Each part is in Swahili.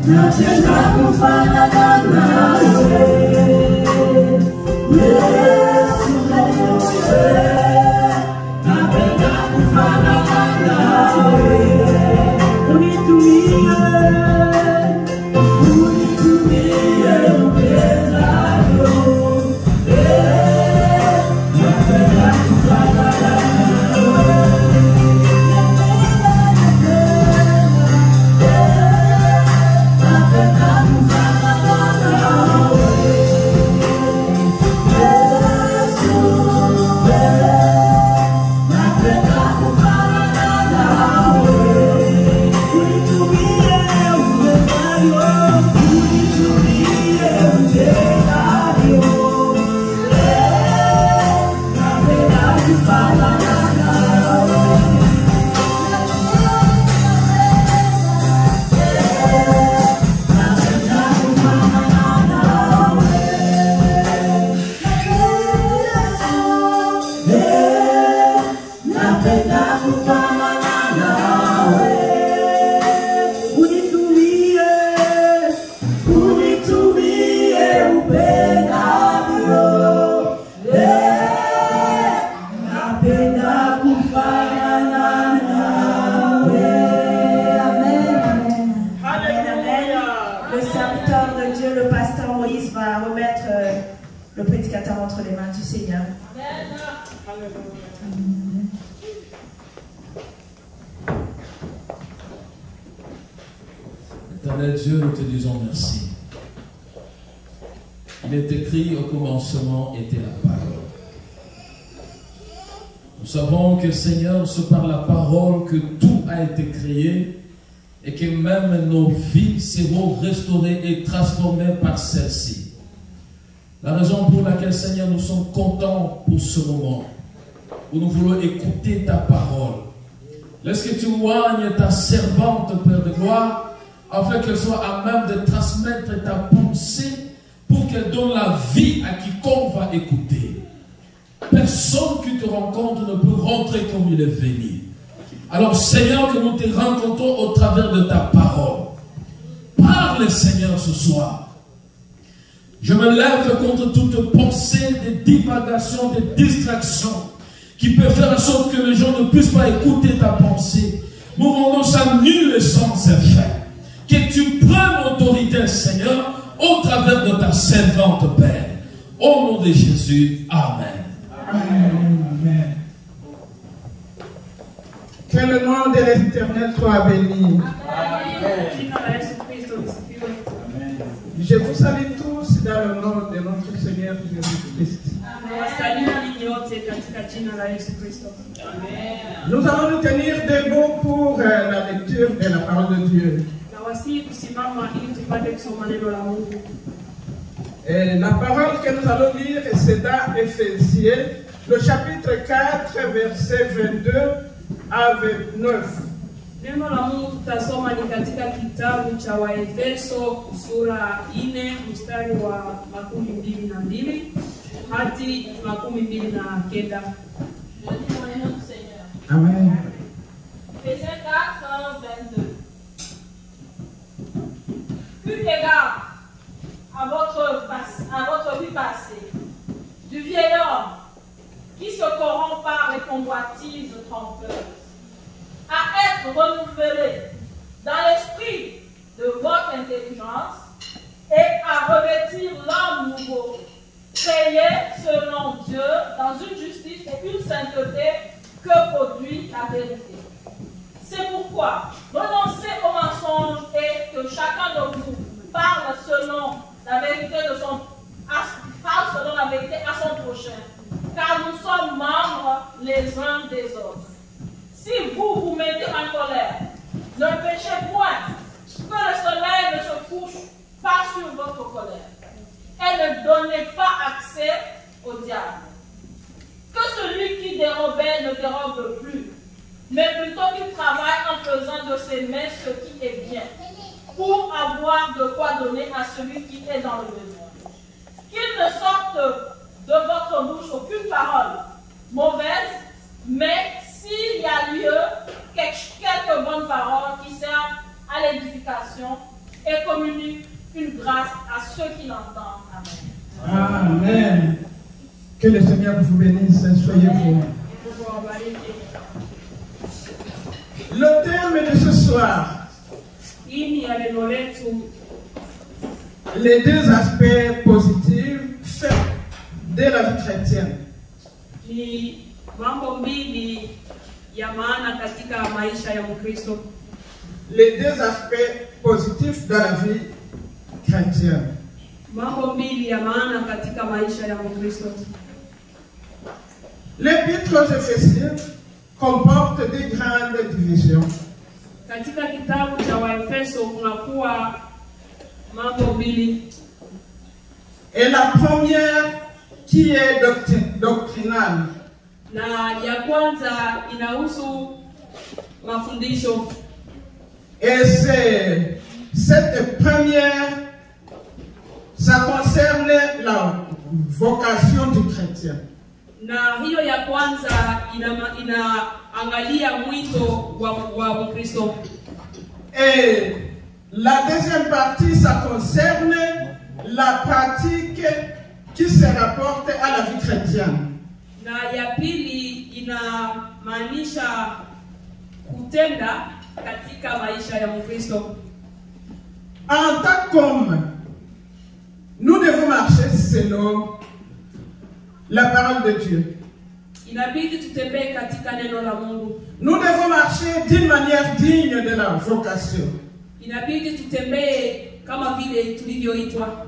napenda kufanana nawe. Yesu, napenda kufanana nawe. Unitumie upendavyo. Napenda kufanana nawe. Entre les mains du Seigneur. Éternel Dieu, nous te disons merci. Il est écrit au commencement était la parole. Nous savons que Seigneur, c'est par la parole que tout a été créé et que même nos vies seront restaurées et transformées par celle-ci. La raison pour laquelle, Seigneur, nous sommes contents pour ce moment, où nous voulons écouter ta parole. Laisse que tu oignes ta servante, Père de gloire, afin qu'elle soit à même de transmettre ta pensée pour qu'elle donne la vie à quiconque va écouter. Personne qui te rencontre ne peut rentrer comme il est venu. Alors, Seigneur, que nous te rencontrons au travers de ta parole. Parle, Seigneur, ce soir. Je me lève contre toute pensée de divagation, de distraction qui peut faire en sorte que les gens ne puissent pas écouter ta pensée. Nous rendons ça nul et sans effet. Que tu prennes l'autorité, Seigneur, au travers de ta servante, Père. Au nom de Jésus, Amen. Amen. Que le nom de l'Éternel soit béni. Amen. Je vous salue tous dans le nom de notre Seigneur Jésus-Christ. Nous allons nous tenir debout pour la lecture de la parole de Dieu. Et la parole que nous allons lire, c'est dans Éphésiens, le chapitre 4, verset 22 à 29. Neno la Mungu tutasoma ni katika kitabu cha Waefeso sura 4 mstari wa 22 hadi 29. Amen. Éphésiens 4, 22. Plus égard à votre vie passée, du vieil homme qui se corrompt par les convoitises trompeuses, à être renouvelé dans l'esprit de votre intelligence et à revêtir l'homme nouveau, créé selon Dieu dans une justice et une sainteté que produit la vérité. C'est pourquoi renoncez au mensonge et que chacun de vous parle selon la vérité à son prochain, car nous sommes membres les uns des autres. Si vous vous mettez en colère, ne péchez point, que le soleil ne se couche pas sur votre colère, et ne donnez pas accès au diable. Que celui qui dérobait ne dérobe plus, mais plutôt qu'il travaille en faisant de ses mains ce qui est bien, pour avoir de quoi donner à celui qui est dans le besoin. Qu'il ne sorte de votre bouche aucune parole mauvaise, mais s'il y a lieu, quelques bonnes paroles qui servent à l'édification et communique une grâce à ceux qui l'entendent. Amen. Amen. Que le Seigneur vous bénisse. Soyez-vous. Le thème de ce soir, les deux aspects positifs faits de la vie chrétienne. Ni mambo mbili ya maana katika maisha ya Mkristo. Les deux aspects positifs de la vie chrétienne. Mambo mbili ya maana katika maisha ya Mkristo. L'épître aux Éphésiens comporte des grandes divisions. Katika kitabu cha Waefeso kunakuwa mambo mbili. Et la première qui est doctrinale. Na ya kwanza inahusu mafundisho. Et c'est cette première, ça concerne la vocation du chrétien. Na hiyo ya kwanza inaangalia mwito wa Mkristo. Et la deuxième partie, ça concerne la pratique qui se rapporte à la vie chrétienne. Na ya pili inamaanisha kutenda katika maisha ya Mkristo. En tant qu'homme, nous devons marcher selon la parole de Dieu. Inabidi tutembee katika neno la Mungu. Nous devons marcher d'une manière digne de la vocation. Inabidi tutembee kama vile tulivyoitwa.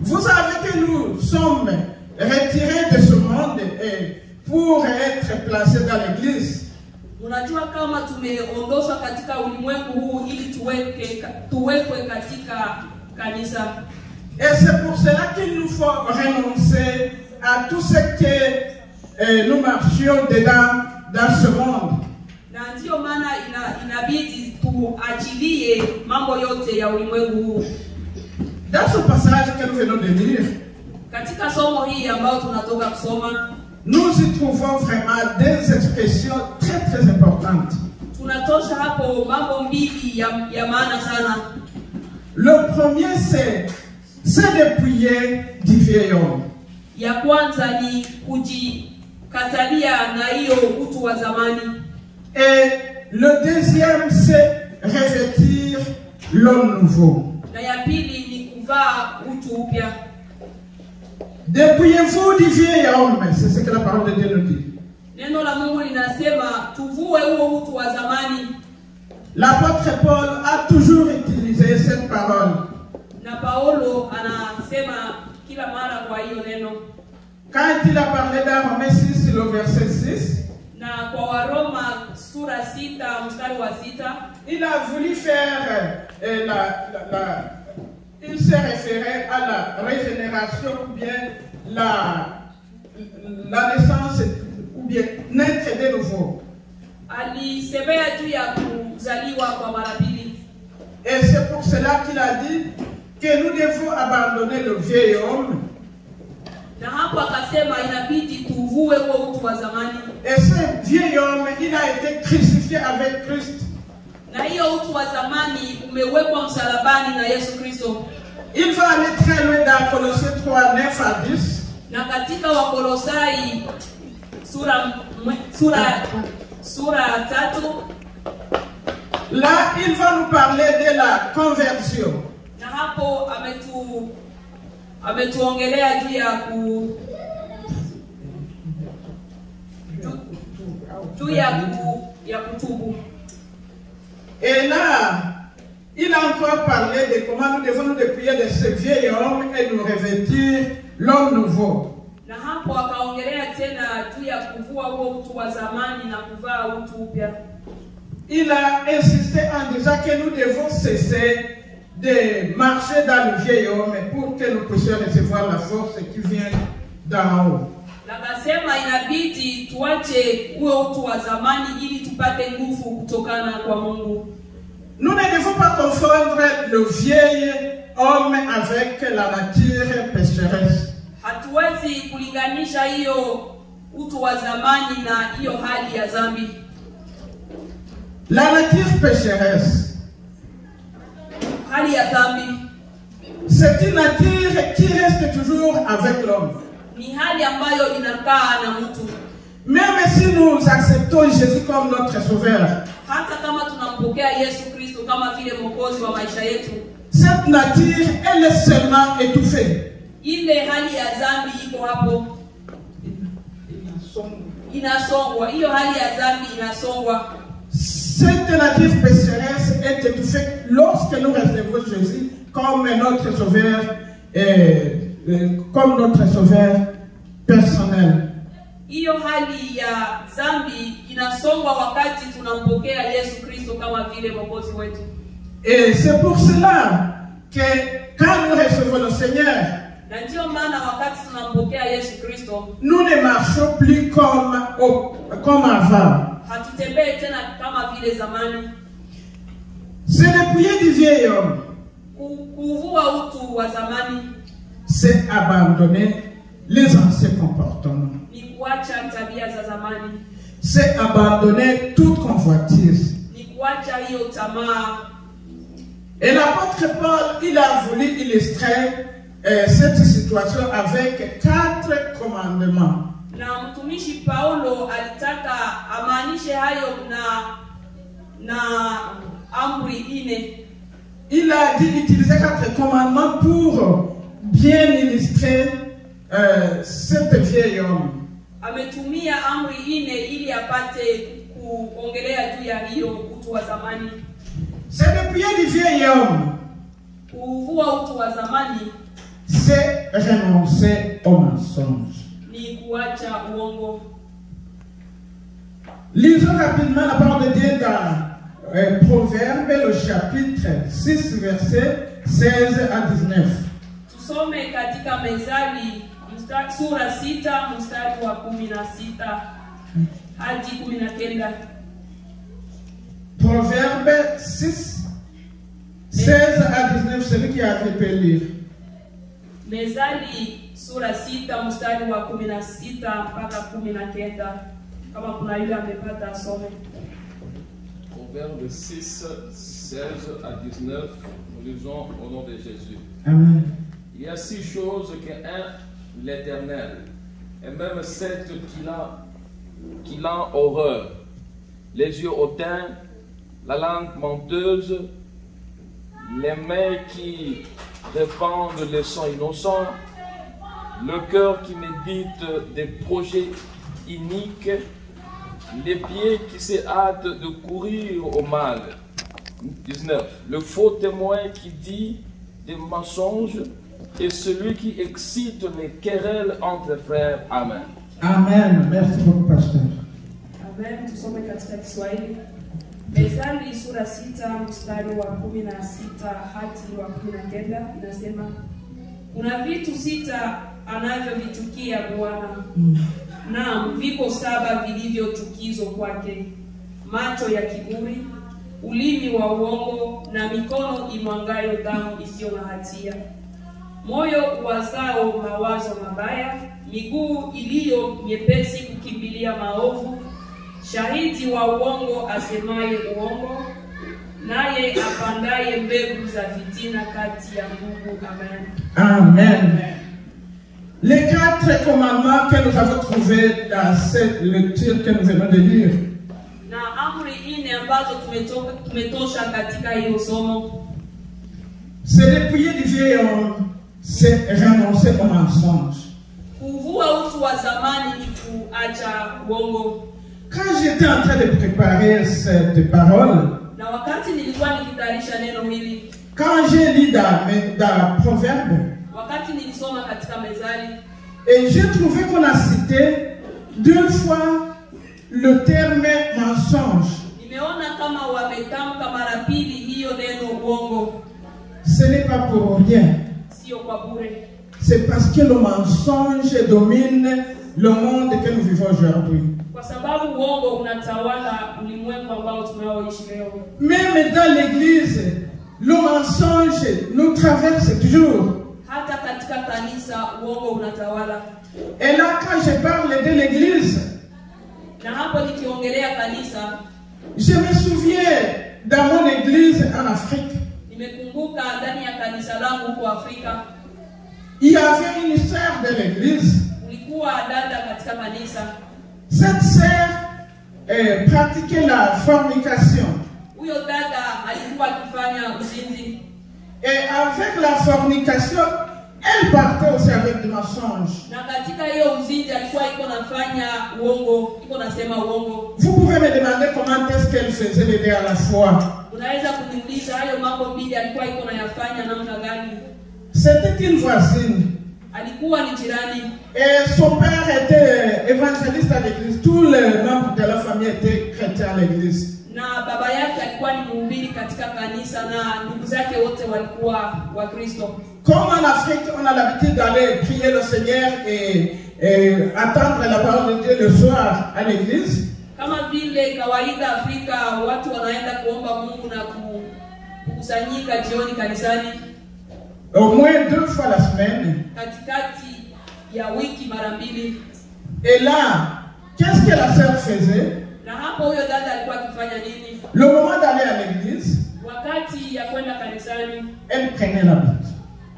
Vous savez que nous sommes retirés de ce monde et pour être placés dans l'église. Unajua kama tumeondoshwa katika ulimwengu huu ili tuwekwe katika kanisa. Et c'est pour cela qu'il nous faut renoncer à tout ce que nous marchions dedans dans ce monde. Na ndio maana inabidi tuachilie mambo yote ya ulimwengu huu. Dans ce passage que nous venons de lire, katika somo hii ambao tunatoka kusoma, nous y trouvons vraiment des expressions très très importantes. Tunatosha hapo mambo mbili ya maana sana. Le premier c'est dépouiller du vieil homme. Ya kwanza ni kujikatalia na hiyo utu wa zamani. Et le deuxième c'est revêtir l'homme nouveau. Na ya pili ni kuvaa utu upya. Dépouillez-vous du vieil homme, c'est ce que la parole de Dieu nous dit. Neno la Mungu linasema tuvue huo utu wa zamani. L'apôtre Paul a toujours utilisé cette parole. Na Paulo anasema kila mara kwa hiyo neno. Quand il a parlé dans Romains 6, le verset 6, na kwa Waroma sura 6 mstari wa 6, il a voulu faire il s'est référé à la régénération ou bien la naissance ou bien naître de nouveau. Alisemea juu ya kuzaliwa kwa mara pili. Et c'est pour cela qu'il a dit que nous devons abandonner le vieil homme. Na hapo akasema inabidi tuvue huo utu wa zamani. Et ce vieil homme, il a été crucifié avec Christ. Na hiyo utu wa zamani umewekwa msalabani na Yesu Kristo. Il va aller très loin dans Colossiens 3, 9 à 10. Na katika Wakolosai sura 3, là il va nous parler de la conversion. Na hapo ametuongelea juu ya kutubu. Et là, il a encore parlé de comment nous devons nous dépouiller de ce vieil homme et nous revêtir l'homme nouveau. Na hapo akaongelea tena juu ya kuvua huo utu wa zamani na kuvaa utu upya. Il a insisté en disant que nous devons cesser de marcher dans le vieil homme pour que nous puissions recevoir la force qui vient d'en haut. Na akasema inabidi tuache huo utu wa zamani ili tupate nguvu kutokana kwa Mungu. Nous ne devons pas confondre le vieil homme avec la nature pécheresse. Hatuwezi kulinganisha hiyo utu wa zamani na hiyo hali ya dhambi. La nature pécheresse, hali ya dhambi c'est une nature qui reste toujours avec l'homme. ni hali ambayo inakaa na mtu. Même si nous acceptons Jésus comme notre sauveur, Hata kama tunampokea Yesu Kristo kama vile mwokozi wa maisha yetu, cette nature, elle est seulement étouffée. ile hali ya dhambi iko hapo, inasongwa. Hiyo hali ya dhambi inasongwa. Cette nature pécheresse est étouffée lorsque nous recevons Jésus comme notre sauveur personnel. Hiyo hali ya dhambi inasongwa wakati tunampokea Yesu Kristo kama vile mwokozi wetu. Et c'est pour cela que quand nous recevons le Seigneur, Na ndio maana wakati tunampokea Yesu Kristo, nous ne marchons plus comme avant. hatutembei tena kama vile zamani. C'est dépouiller du vieil homme, Kuvua utu wa zamani c'est abandonner les anciens comportements, ni kuacha tabia za zamani, c'est abandonner toute convoitise. ni kuacha hiyo tamaa. Et l'apôtre Paul, il a voulu illustrer cette situation avec 4 commandements. Na mtumishi Paulo alitaka amaanishe hayo na amri ine. Il a dit utiliser 4 commandements pour bien illustrer cet vieil homme. Ametumia amri ine ili apate kuongelea juu ya hiyo utu wa zamani. C'est dépouiller du vieil homme, Kuvua utu wa zamani c'est renoncer au mensonge. ni kuacha uongo. Lisons rapidement la parole de Dieu dans Proverbes, le chapitre 6, versets 16 à 19. Tusome katika Mezali sura 6 mstari wa 16 hadi 19. Proverbes 6, 16 à 19, celui qui a fait peut lire. Mezali sura 6 mstari wa 16 mpaka 19. Kama kuna yule amepata asome. Proverbe 6, 16 à 19, nous lisons au nom de Jésus. Amen. Il y a 6 choses que l'Éternel, et même 7 qu'il a horreur. Les yeux hautains, la langue menteuse, les mains qui répandent le sang innocent, le cœur qui médite des projets iniques, les pieds qui se hâtent de courir au mal. 19. Le faux témoin qui dit des mensonges et celui qui excite les querelles entre frères. Amen. Amen. Merci beaucoup, pasteur. Amen. Tusome katika Kiswahili. Mezali sura 6 mstari wa 16 hadi wa 19 inasema, kuna vitu 6 anavyovichukia Bwana. Naam, viko 7 vilivyochukizwa kwake: macho ya kiburi, ulimi wa uongo, na mikono imwangayo damu isiyo na hatia, moyo uwazao mawazo mabaya, miguu iliyo nyepesi kukimbilia maovu, shahidi wa uongo asemaye uongo, naye apandaye mbegu za fitina kati ya ndugu. Amen. Amen. Les 4 commandements que nous avons trouvés dans cette lecture que nous venons de lire, Na amri ine ambazo tumetosha katika hiyo somo, c'est dépouiller du vieil homme, c'est renoncer au mensonge. kuvua utu wa zamani ni kuacha uongo. Quand j'étais en train de préparer cette parole, Na wakati nilikuwa nikitayarisha neno hili, quand j'ai lu dans Proverbes, wakati nilisoma katika Mezali, et j'ai trouvé qu'on a cité 2 fois le terme mensonge. nimeona kama wametamka mara pili hiyo neno uongo. Ce n'est pas pour rien. Sio kwa bure. C'est parce que le mensonge domine le monde que nous vivons aujourd'hui. Kwa sababu uongo unatawala ulimwengu ambao tunaoishi leo. Même dans l'église, le mensonge nous traverse toujours. Hata katika kanisa uongo unatawala. Et là, quand je parle de l'église, Na hapo nikiongelea kanisa, je me souviens dans mon église en Afrique, nimekumbuka ndani ya Salaam huko Afrika. Il y avait une sœur de l'église. Kulikuwa dada katika kanisa. Cette sœur pratiquait la fornication. Huyo dada alikuwa akifanya uzinzi. Et avec la fornication, elle partait aussi avec du mensonge. Na katika hiyo uzinzi alikuwa iko nafanya uongo, iko nasema uongo. Vous pouvez me demander comment est-ce qu'elle faisait les deux à la fois. Unaweza kuniuliza hayo mambo mbili alikuwa iko nayafanya namna gani? C'était une voisine. Alikuwa ni jirani. Et son père était évangéliste à l'église. Tous les membres de la famille étaient chrétiens à l'église. Na baba yake alikuwa ni mhubiri katika kanisa na ndugu zake wote walikuwa Wakristo. Comme en Afrique, on a l'habitude d'aller prier le Seigneur et attendre la parole de Dieu le soir à l'église. Kama vile kawaida Afrika watu wanaenda kuomba Mungu na kukusanyika jioni kanisani. Au moins 2 fois la semaine. Katikati ya wiki mara mbili. Et là, qu'est-ce que la sœur faisait? Na hapo huyo dada alikuwa akifanya nini? Le moment d'aller à l'église, Wakati ya kwenda kanisani, elle prenait la Bible.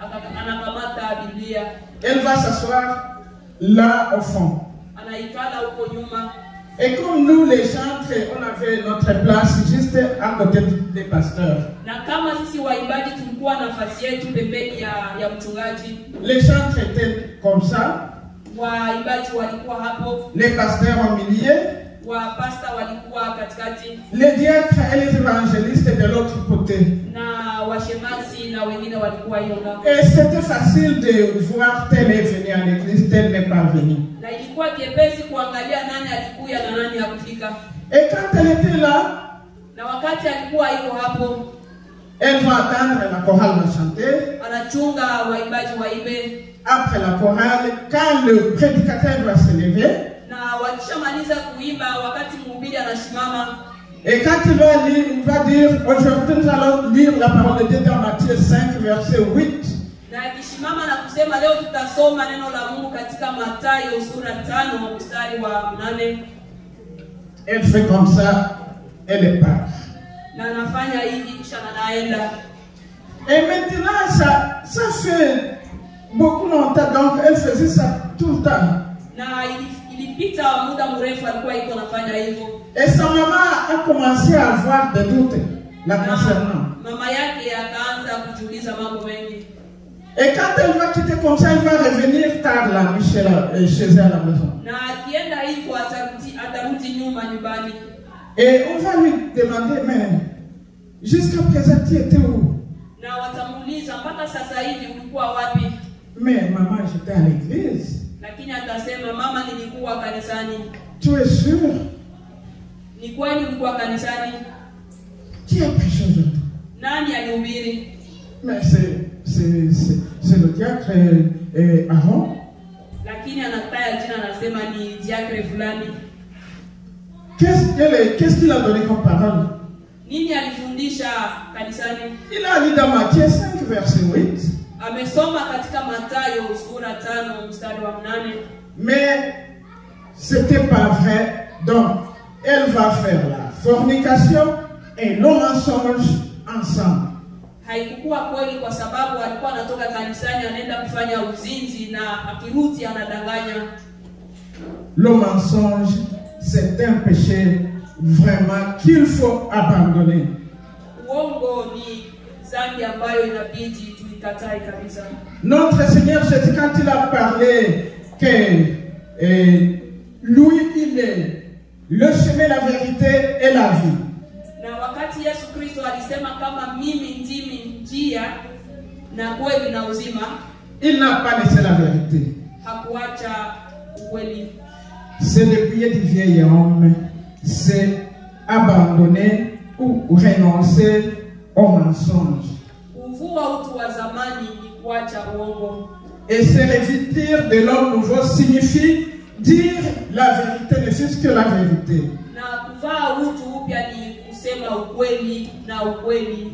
anakamata Biblia. Elle va s'asseoir là au fond. Anaikala huko nyuma. Et comme nous, les chantres, on avait notre place juste à côté des pasteurs. Na kama sisi waimbaji tulikuwa nafasi yetu pembeni ya mchungaji. Les chantres étaient comme ça. Waimbaji walikuwa hapo. Les pasteurs au milieu. Wapasta walikuwa katikati. Les diacres et les évangélistes de l'autre côté. Na washemasi na wengine walikuwa hiyo ngambo. Et c'était facile de voir tel est venu à l'église, tel n'est pas venu. Na ilikuwa kiepesi kuangalia nani alikuja na nani hakufika. Et quand elle était là, na wakati alikuwa iko hapo, elle va attendre la chorale va chanter. Anachunga waimbaji waimbe. Après la chorale, quand le prédicateur va se lever, na wakishamaliza kuimba, wakati mhubiri anasimama, et quand il va lire, il va dire, aujourd'hui nous allons lire la parole de Dieu dans Matthieu 5, verset 8. Na akisimama na kusema leo tutasoma neno la Mungu katika Mathayo sura 5 mstari wa 8. Elle fait comme ça, elle part. Na anafanya hivi kisha anaenda. Et maintenant ça fait beaucoup longtemps, donc elle faisait ça tout le temps. Na ilipita muda mrefu alikuwa iko nafanya hivyo. Et sa maman a commencé à avoir des doutes la concernant. Mama yake akaanza kujiuliza mambo mengi. Et quand elle va quitter comme ça, elle va revenir tard la nuit chez elle à la maison. Na akienda hivyo atarudi nyuma nyumbani. Et on va lui demander, mais jusqu'à présent tu étais où? Na watamuuliza mpaka sasa hivi ulikuwa wapi? Mais maman, j'étais à l'église. Lakini atasema mama, nilikuwa kanisani. Tu es sûr? Ni kweli ulikuwa kanisani? Qui a prêché aujourd'hui? Nani alihubiri? Mais c'est le diacre Aaron. Lakini anataja jina, anasema ni diacre fulani. Qu'est-ce qu'il a donné comme parole? Nini alifundisha kanisani? Il a lu dans Matthieu 5, verset 8. Amesoma katika Mathayo sura 5 mstari wa 8. Mais c'était pas vrai. Donc, elle va faire la fornication et le mensonge ensemble. Haikuwa kweli kwa sababu alikuwa anatoka kanisani anaenda kufanya uzinzi na akirudi anadanganya. Le mensonge, c'est un péché vraiment qu'il faut abandonner. Uongo ni dhambi ambayo inabidi tuikatae kabisa. Notre Seigneur Jésus, quand il a parlé que lui, il est le chemin, la vérité et la vie. Na wakati Yesu Kristo alisema kama mimi ndimi njia na kweli na uzima, il n'a pas laissé la vérité. Hakuacha ukweli. C'est le prier du vieil homme, c'est abandonner ou renoncer au mensonge. Kuvua utu wa zamani ni kuacha uongo. Et se revêtir de l'homme nouveau signifie dire la vérité, ne fût-ce que la vérité. Na kuvaa utu upya ni kusema ukweli na ukweli.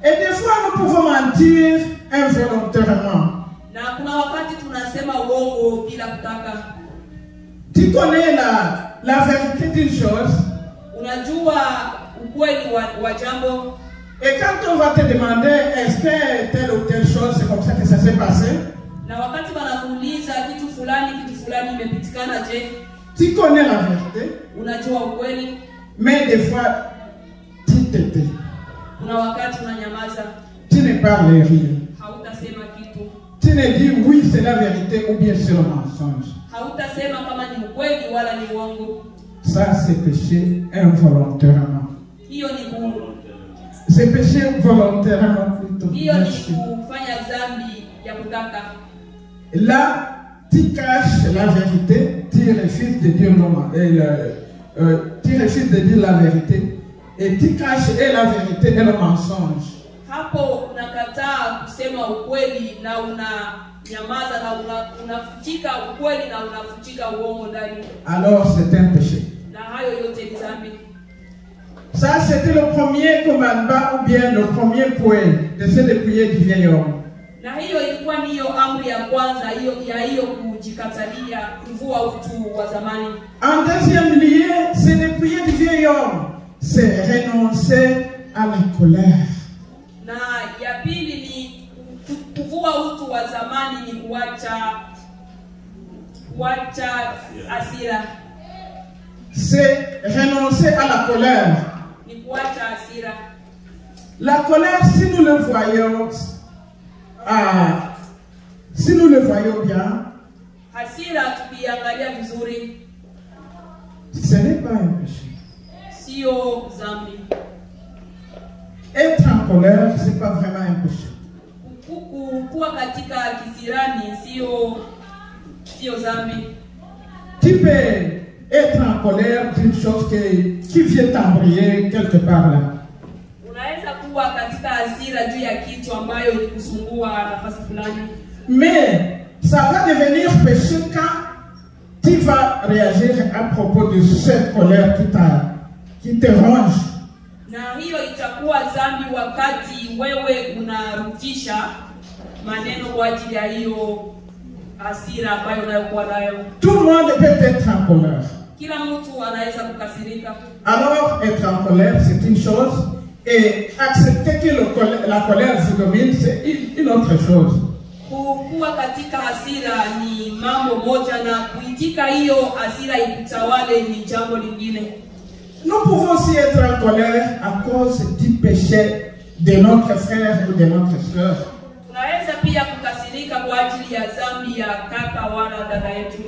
Et des fois nous pouvons mentir involontairement. Na kuna wakati tunasema uongo bila kutaka. Tu connais la vérité d'une chose. Unajua ukweli wa jambo. Et quand on va te demander est-ce que telle ou telle chose, c'est comme ça que ça s'est passé. Na wakati wanakuuliza kitu fulani imepitikana je? Tu connais la vérité, Unajua ukweli, mais des fois, tu te tais. kuna wakati unanyamaza, Tu ne parles rien. hautasema kitu. Tu ne dis oui, c'est la vérité ou bien c'est le mensonge. Hautasema kama ni ukweli wala ni uongo. Ça, c'est péché involontairement. Hiyo ni C'est péché volontairement plutôt. hiyo ni Merci. kufanya dhambi ya kutaka. Là, tu caches la vérité, tu refuses de dire non, tu refuses de dire la vérité, et tu caches et la vérité et le mensonge. Hapo unakataa kusema ukweli na unanyamaza na unafutika ukweli na unafutika uongo ndani. Alors c'est un péché. Na hayo yote ni dhambi. Ça, c'était le premier commandement ou bien le premier point de ce dépouillé du vieil homme. Na hiyo ilikuwa niyo amri ya kwanza hiyo kujikatalia kuvua utu wa zamani. En deuxième lieu, c'est dépouiller du vieil homme, c'est renoncer à la colère. Na ya pili ni kuvua utu wa zamani ni kuacha hasira. C'est renoncer à la colère. Ni kuacha hasira. La colère, si nous le voyons, bien, Hasira tukiangalia vizuri ce n'est pas un péché. sio dhambi. Être en colère, ce n'est pas vraiment un péché. Kuwa katika kisirani sio dhambi. Tu peux être en colère d'une chose qui vient t'embrouiller quelque part là. Unaweza kuwa katika hasira juu ya kitu ambayo ilikusumbua nafasi fulani. Mais ça va devenir péché quand tu vas réagir à propos de cette colère qui te ronge. Na hiyo itakuwa dhambi wakati wewe unarudisha maneno kwa ajili ya hiyo hasira ambayo unayokuwa nayo. Tout le monde peut être en colère. Kila mtu anaweza kukasirika. Alors, être en colère, c'est une chose, et accepter que la colère vous domine, c'est une autre chose. Kuwa katika hasira ni mambo moja na kuitika hiyo hasira ikutawale ni jambo lingine. Nous pouvons aussi être en colère à cause du péché de notre frère ou de notre soeur. Tunaweza pia kukasirika kwa ajili ya dhambi ya kaka wala dada yetu.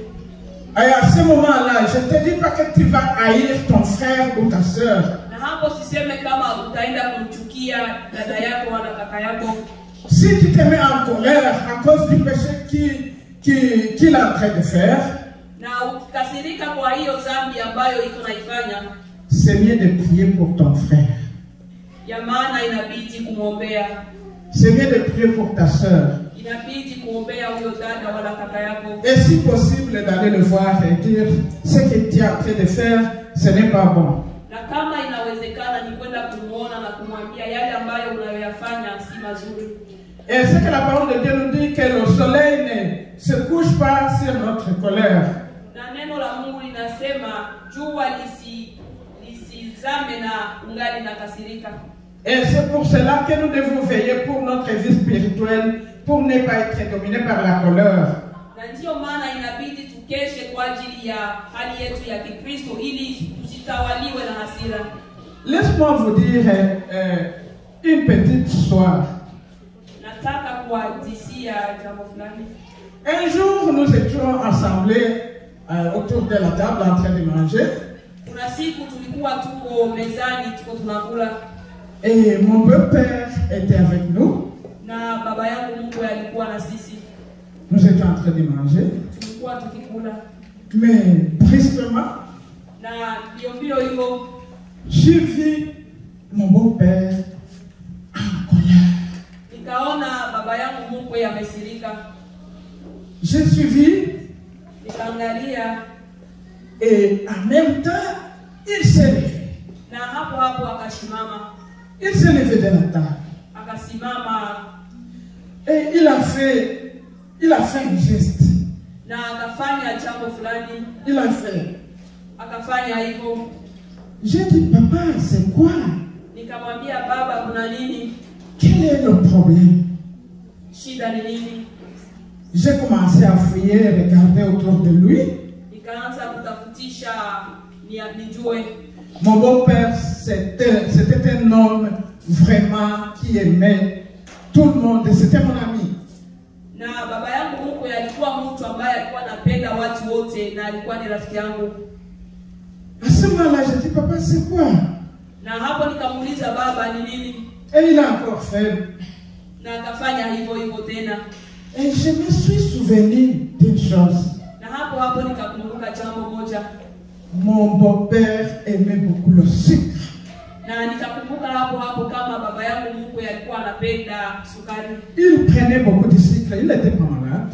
Et à ce moment-là, je ne te dis pas que tu vas haïr ton frère ou ta soeur. Na hapo siseme kama utaenda kumchukia dada yako wala kaka yako. Si tu te mets en colère à cause du péché qu'il est en train de faire, Na ukikasirika kwa hiyo dhambi ambayo iko naifanya, c'est mieux de prier pour ton frère. ya maana inabidi kumwombea. C'est mieux de prier pour ta soeur. Inabidi kuombea huyo dada wala kaka yako. Et si possible, d'aller le voir et dire ce que tu es en train de faire, ce n'est pas bon. Na kama inawezekana ni kwenda kumuona na kumwambia yale ambayo unayoyafanya si mazuri. Et ce que la parole de Dieu nous dit, que le soleil ne se couche pas sur notre colère. Na neno la Mungu linasema jua lisizame na ungali na kasirika. Et c'est pour cela que nous devons veiller pour notre vie spirituelle, pour ne pas être dominés par la colère. Na ndiyo maana inabidi tukeshe kwa ajili ya hali yetu ya Kikristo ili tusitawaliwe na hasira. Laisse-moi vous dire une petite histoire. Nataka kuhadithia jambo fulani. Un jour, nous étions assemblés autour de la table en train de manger. Kuna siku tulikuwa tuko mezani tuko tunakula. Et mon beau-père était avec nous. Na baba yangu Mungu alikuwa na sisi. Nous étions en train de manger. Tulikuwa tukikula. Mais brusquement, Na mbio hivyo j'ai vu mon beau-père en colère. nikaona baba yangu Mungu amesirika. J'ai suivi Nikaangalia et en même temps, il s'est levé. na hapo akasimama. Il s'est levé de la table. Akasimama Et il a fait un geste. na akafanya jambo fulani. Il a fait. Akafanya hivyo. J'ai dit, papa, c'est quoi? Nikamwambia baba, kuna nini? Quel est le problème? shida ni nini. J'ai commencé à fouiller, regarder autour de lui. Nikaanza kutafutisha nijue. Mon beau-père, c'était un homme vraiment qui aimait tout le monde. C'était mon ami. Na baba yangu mkwe alikuwa mtu ambaye alikuwa anapenda watu wote na alikuwa ni rafiki yangu. À ce moment-là, je dis, papa, c'est quoi? Na hapo nikamuuliza baba ni nini? Et il a encore fait. Na akafanya hivyo tena. Et je me suis souvenu d'une chose. Na hapo nikakumbuka jambo moja. Mon beau-père aimait beaucoup le sucre. Na nikakumbuka hapo kama baba yangu mkwe alikuwa anapenda sukari. Il prenait beaucoup de sucre, il n'était pas malade.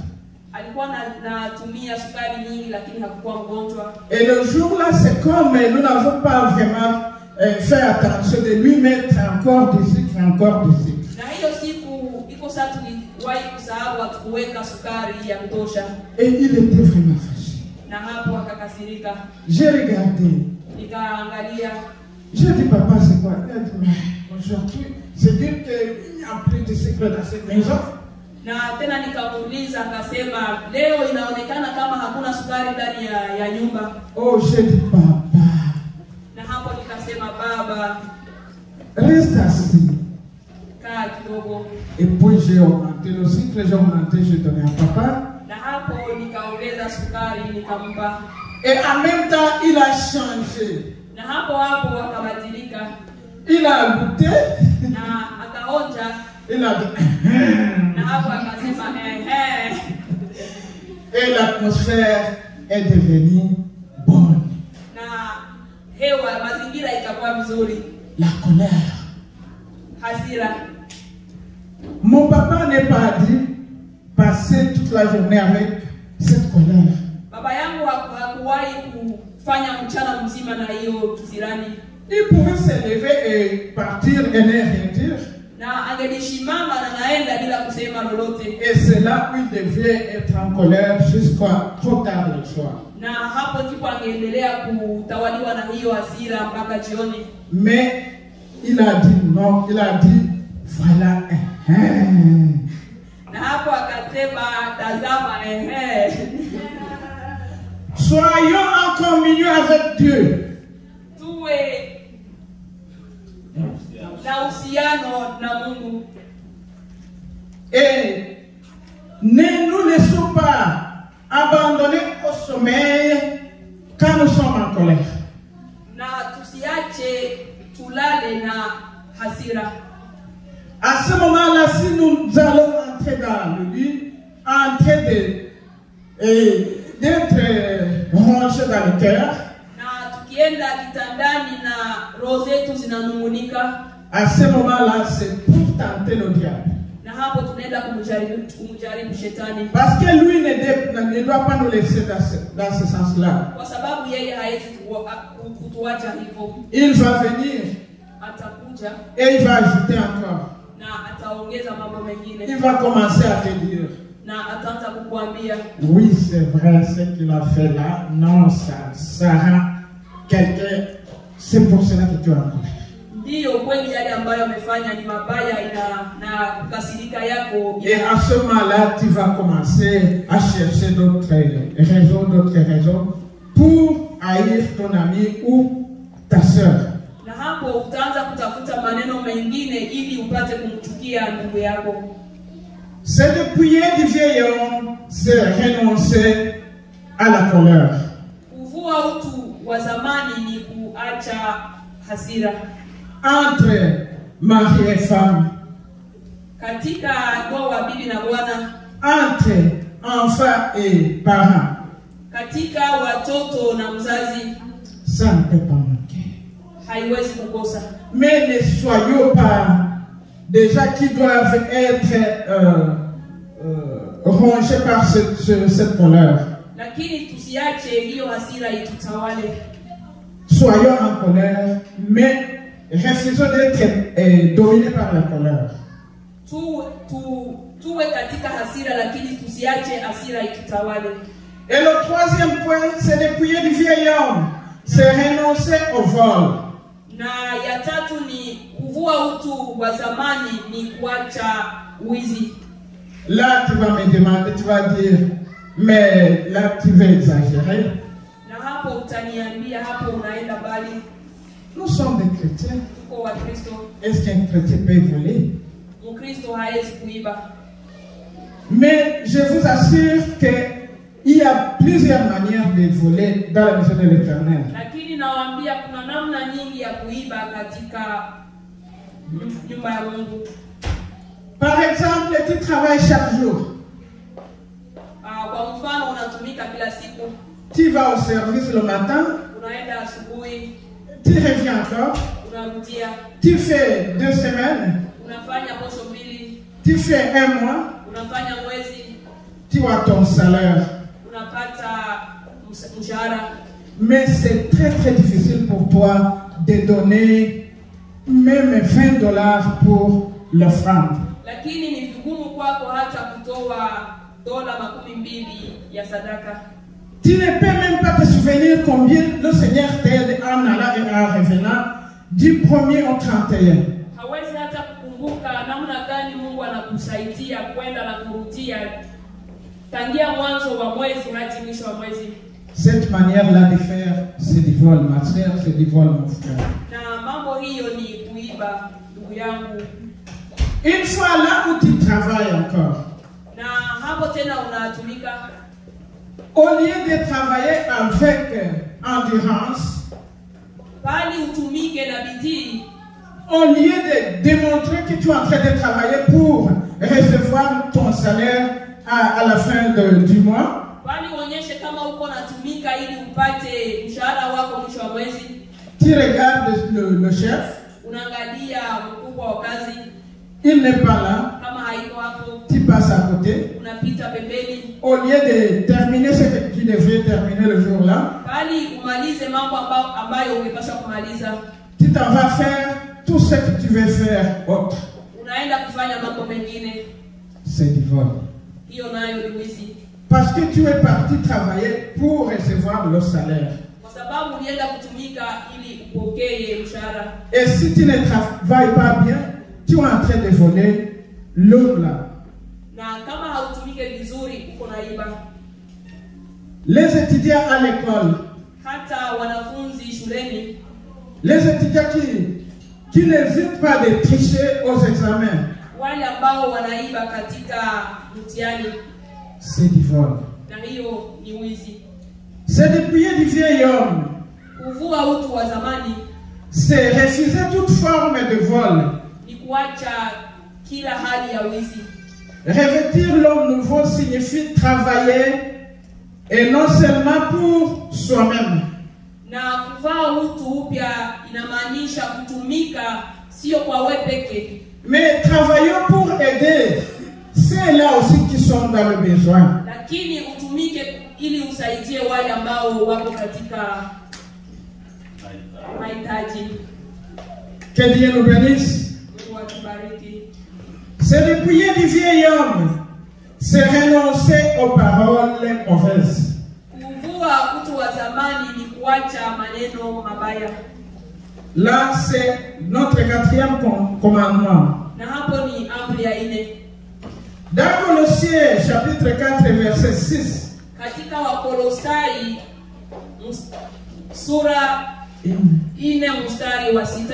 Alikuwa natumia sukari nyingi lakini hakuwa mgonjwa. Et le jour-là, c'est comme nous n'avons pas vraiment fait attention de lui mettre encore du sucre, encore du sucre. Na hiyo siku iko sasa tuliwahi kusahau kuweka sukari ya kutosha. Et il était vraiment fâché. Na hapo akakasirika. J'ai regardé. Nikaangalia. J'ai dit, papa, c'est quoi? Il a dit, mais aujourd'hui, c'est dire qu'il n'y a plus de sucre dans cette maison. Na tena nikamuuliza akasema leo inaonekana kama hakuna sukari ndani ya nyumba. Oh, j'ai dit, papa. Na hapo nikasema baba, reste assis. Kaa kidogo. Et puis j'ai augmenté le sucre, j'ai augmenté, j'ai donné à papa. Na hapo nikaongeza sukari nikampa. Et en même temps, il a changé. Na hapo akabadilika. Il a goûté. Na akaonja. Il a dit. Na hapo akasema Et l'atmosphère est devenue bonne. Na hewa mazingira ikakuwa vizuri. La colère. Hasira. Mon papa n'est pas dit passer toute la journée avec cette colère. Baba yangu hakuwahi kufanya mchana mzima na hiyo kisirani. Il pouvait se lever et partir et ne rien dire. Na angelishimama na naenda bila kusema lolote. Et c'est là où il devait être en colère jusqu'à trop tard le soir. Na hapo ndipo angeendelea kutawaliwa na hiyo hasira mpaka jioni. Mais il a dit non, il a dit voilà. Na hapo akasema tazama Soyons en communion avec Dieu. Tuwe na uhusiano na Mungu. Et ne nous laissons pas abandonner au sommeil quand nous sommes en colère. Na tusiache tulale na hasira. À ce moment-là, si nous allons entrer dans le lit, entrer d'être rongés dans le cœur, na tukienda kitandani na roho zetu zinanungunika, à ce moment-là, c'est pour tenter le diable. na hapo tunaenda kumjaribu shetani. Parce que lui ne doit pas nous laisser dans ce sens-là. Kwa sababu yeye haezi kutuacha hivyo. Il va venir Atakuja et il va ajouter encore. na ataongeza mambo mengine. Il va commencer à te dire, Na ataanza kukuambia, oui, c'est vrai, ce qu'il a fait là. Non, ça rend quelqu'un. C'est pour cela que tu as encore. ndiyo kweli yale ambayo amefanya ni mabaya na kukasirika yako. Et à ce moment-là, tu vas commencer à chercher d'autres raisons pour haïr ton ami ou ta soeur. Na hapo utaanza kutafuta maneno mengine ili upate kumchukia ndugu yako. C'est de prier du vieil homme, c'est renoncer à la colère. Kuvua utu wa zamani ni kuacha hasira. Entre mari et femme, Katika ndoa bibi na bwana, entre enfants et parents, katika watoto na mzazi, ça ne peut pas manquer. haiwezi kukosa. Mais ne soyons pas des gens qui doivent être rongés par cette colère. Lakini tusiache hiyo hasira itutawale. Soyons en colère, mais refusons d'être dominés par la colère. Tuwe katika hasira lakini tusiache hasira itutawale. Et le troisième point, c'est de prier du vieil homme, c'est renoncer au vol. Na ya tatu ni kuvua utu wa zamani ni kuacha wizi. Là, tu vas me demander, tu vas dire, mais là, tu veux exagérer. Na hapo utaniambia hapo unaenda mbali. Nous sommes des chrétiens. Tuko Wakristo. Est-ce qu'un chrétien peut voler? Mkristo hawezi kuiba. Mais je vous assure qu'il y a plusieurs manières de voler dans la maison de l'Éternel. Lakini nawaambia kuna namna nyingi ya kuiba katika nyumba ya Mungu. Par exemple, tu travailles chaque jour. Kwa mfano unatumika kila siku. Tu vas au service le matin. Unaenda asubuhi. Tu reviens encore. Unarudia. Tu fais 2 semaines. Unafanya posho mbili. Tu fais 1 mois. Unafanya mwezi. Tu as ton salaire. Unapata mshahara. Mais c'est très très difficile pour toi de donner même $20 pour l'offrande. Lakini ni vigumu kwako hata kutoa $20 ya sadaka. Tu ne peux même pas te souvenir combien le Seigneur t'aide en allant et en revenant du 1er au 31. Hawezi hata kukumbuka namna gani Mungu anakusaidia kwenda na kurudia tangia mwanzo wa mwezi hadi mwisho wa mwezi. Cette manière-là de faire, c'est du vol, ma sœur, c'est du vol, mon frère. Na mambo hiyo ni kuiba, ndugu yangu. Une fois là où tu travailles encore, na hapo tena unatumika, au lieu de travailler avec endurance, bali utumike na bidii, au lieu de démontrer que tu es en train de travailler pour recevoir ton salaire à la fin du mois, bali uonyeshe kama uko natumika ili upate mshahara wako mwisho wa mwezi. Tu regardes le chef, unaangalia mkubwa wa kazi, il n'est pas là, kama haiko hapo, tu passes à côté. unapita pembeni. Au lieu de terminer ce que tu devrais terminer le jour-là, bali umalize mambo ambayo ungepaswa kumaliza. Tu t'en vas faire tout ce que tu veux faire autre. Unaenda kufanya mambo mengine. C'est du vol. Hiyo nayo ni wizi. Parce que tu es parti travailler pour recevoir le salaire. Kwa sababu ulienda kutumika ili upokee mshahara. Et si tu ne travailles pas bien, tu es en train de voler l'autre là. Na kama hautumike vizuri uko naiba. Les étudiants à l'école, hata wanafunzi shuleni, les étudiants qui n'hésitent pas de tricher aux examens, wale ambao wanaiba katika mtihani, c'est du vol. na hiyo ni wizi. C'est dépouiller du vieil homme. Kuvua utu wa zamani, c'est refuser toute forme de vol. Ni kuacha kila hali ya wizi. Revêtir l'homme nouveau signifie travailler et non seulement pour soi-même. Na kuvaa utu upya inamaanisha kutumika sio kwa wewe peke, mais travaillons pour aider ceux-là aussi qui sont dans le besoin. Lakini utumike ili usaidie wale ambao wako katika mahitaji. Que Dieu nous bénisse. Mungu atubariki. C'est dépouiller du vieil homme, c'est renoncer aux paroles mauvaises. Kuvua utu wa zamani ni kuacha maneno mabaya. Là, c'est notre 4e commandement. Na hapo ni amri ya 4. Dans Colossiens chapitre 4 verset 6. Katika Wakolosai sura 4 mstari wa 6.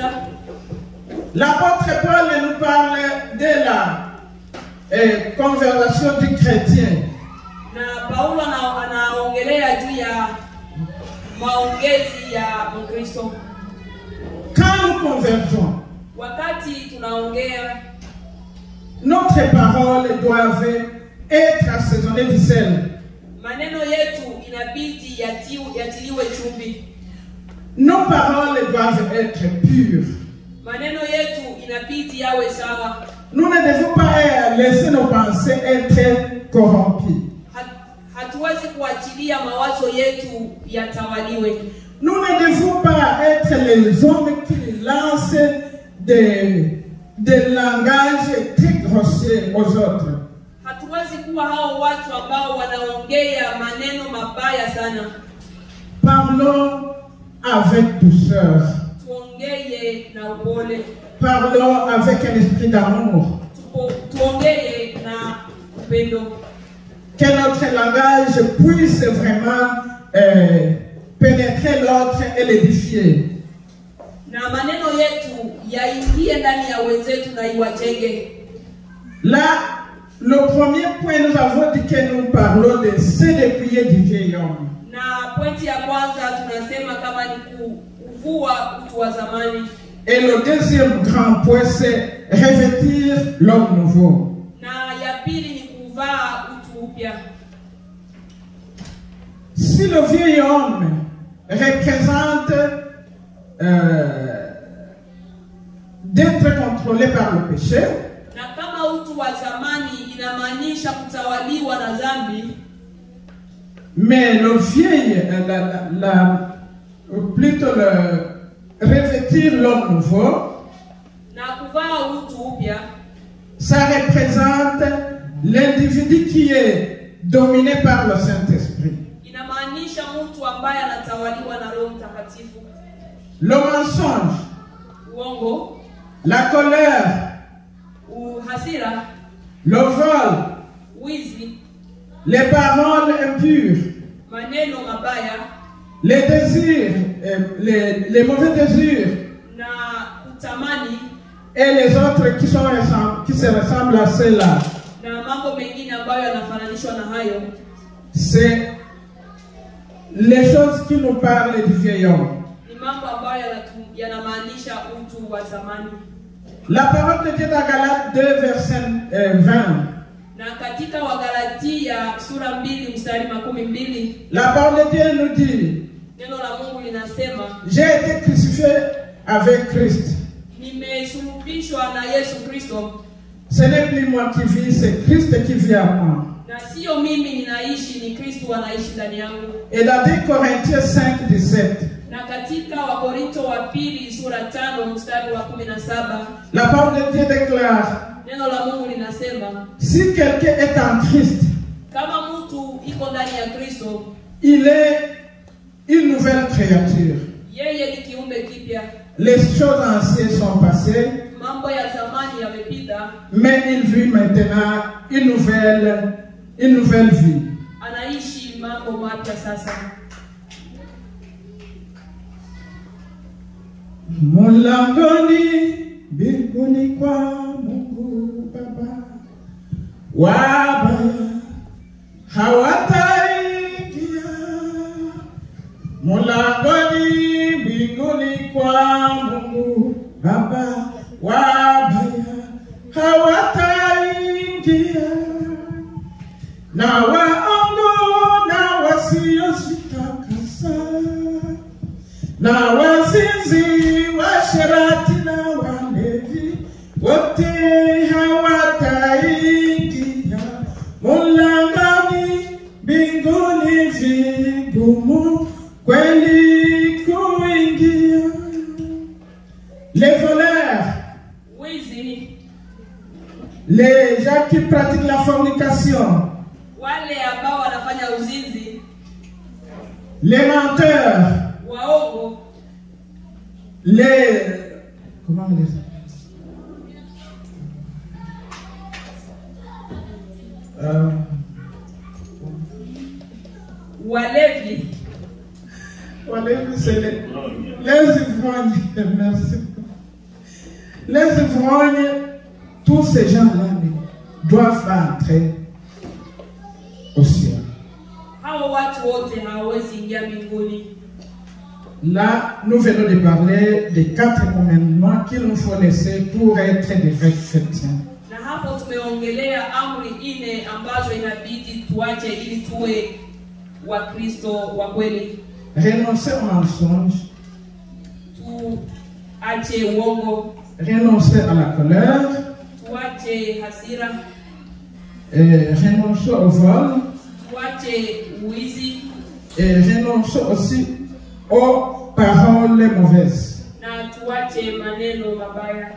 L'apôtre Paul nous parle de la conversion du chrétien. Na Paulo anaongelea juu ya maongezi ya Mkristo. Quand nous convergeons, wakati tunaongea, notre parole doit être assaisonnée du sel. Maneno yetu inabidi yatiliwe chumvi. Nos paroles doivent être pures. Maneno yetu inabidi yawe sawa. Nous ne devons pas laisser nos pensées être corrompues. Hatuwezi kuachilia mawazo yetu yatawaliwe. Nous ne devons pas être les hommes qui lancent des langages très grossiers aux autres. Hatuwezi kuwa hao watu ambao wanaongea maneno mabaya sana. Parlons avec douceur. Tuongee na upole. Parlons avec un esprit d'amour. Tuongee na upendo, que notre langage puisse vraiment pénétrer l'autre et l'édifier. na maneno yetu yaingie ndani ya wenzetu na iwajenge. Là, le premier point, nous avons dit que nous parlons de se dépouiller du vieil homme. Na pointi ya kwanza tunasema kama ni kuvua utu wa zamani. Et le deuxième grand point, c'est revêtir l'homme nouveau. Na ya pili ni kuvaa utu upya. Si le vieil homme représente d'être contrôlé par le péché, Na kama utu wa zamani inamaanisha kutawaliwa na dhambi, mais le vieil, plutôt revêtir l'homme nouveau, na kuvaa utu upya ça représente l'individu qui est dominé par le Saint-Esprit. inamaanisha mtu ambaye anatawaliwa na Roho Mtakatifu. Le mensonge, Uongo, la colère, hasira, le vol, wizi, les paroles impures, maneno mabaya les désirs, les mauvais désirs na kutamani et les autres qui se ressemblent à cela. na mambo mengine ambayo yanafananishwa na hayo, C'est les choses qui nous parlent du vieil homme. ni mambo ambayo yanamaanisha utu wa zamani. La parole de Dieu dans Galates 2, verset 20. Na katika Wagalatia sura 2 mstari 12, La parole de Dieu nous dit, neno la Mungu linasema, j'ai été crucifié avec Christ. nimesulubishwa na Yesu Kristo, Ce n'est plus moi qui vis, c'est Christ qui vit en moi. na sio mimi ninaishi, ni Kristo anaishi ndani yangu. Et dans 2 Corinthiens 5, 17, Na katika Wakorinto wa pili sura 5 mstari wa 17, la parole de Dieu déclare, neno la Mungu linasema, si quelqu'un est en Christ, kama mtu iko ndani ya Kristo, il est une nouvelle créature. yeye ni kiumbe kipya. Les choses anciennes sont passées, Mambo ya zamani yamepita, mais il vit maintenant une nouvelle vie. anaishi mambo mapya sasa. Mulangoni mbinguni kwa Mungu Baba, wabaya hawataingia. Mulangoni mbinguni kwa Mungu Baba, wabaya hawataingia. Na waongo na wasiojitakasa, na wazinzi, washerati na walevi, wote hawataingia mulangoni mbinguni. Vigumu kweli kuingia. Les voleurs, Wizi, les gens qui pratiquent la fornication, wale ambao wanafanya uzinzi, les menteurs, waongo, comment on dit ça? walevi, C'est les ivrognes, merci. Les ivrognes, tous ces gens-là doivent entrer au ciel. hao watu wote hawawezi ingia mbinguni. Là, nous venons de parler des 4 commandements qu'il nous faut laisser pour être des vrais chrétiens. Na hapo tumeongelea amri 4 ambazo inabidi tuache ili tuwe wa Kristo wa kweli. Renoncer au mensonge, Tuache uongo, renoncer à la colère, tuache hasira, renoncer au vol tuache uizi et renoncer aussi aux paroles mauvaises. na tuache maneno mabaya.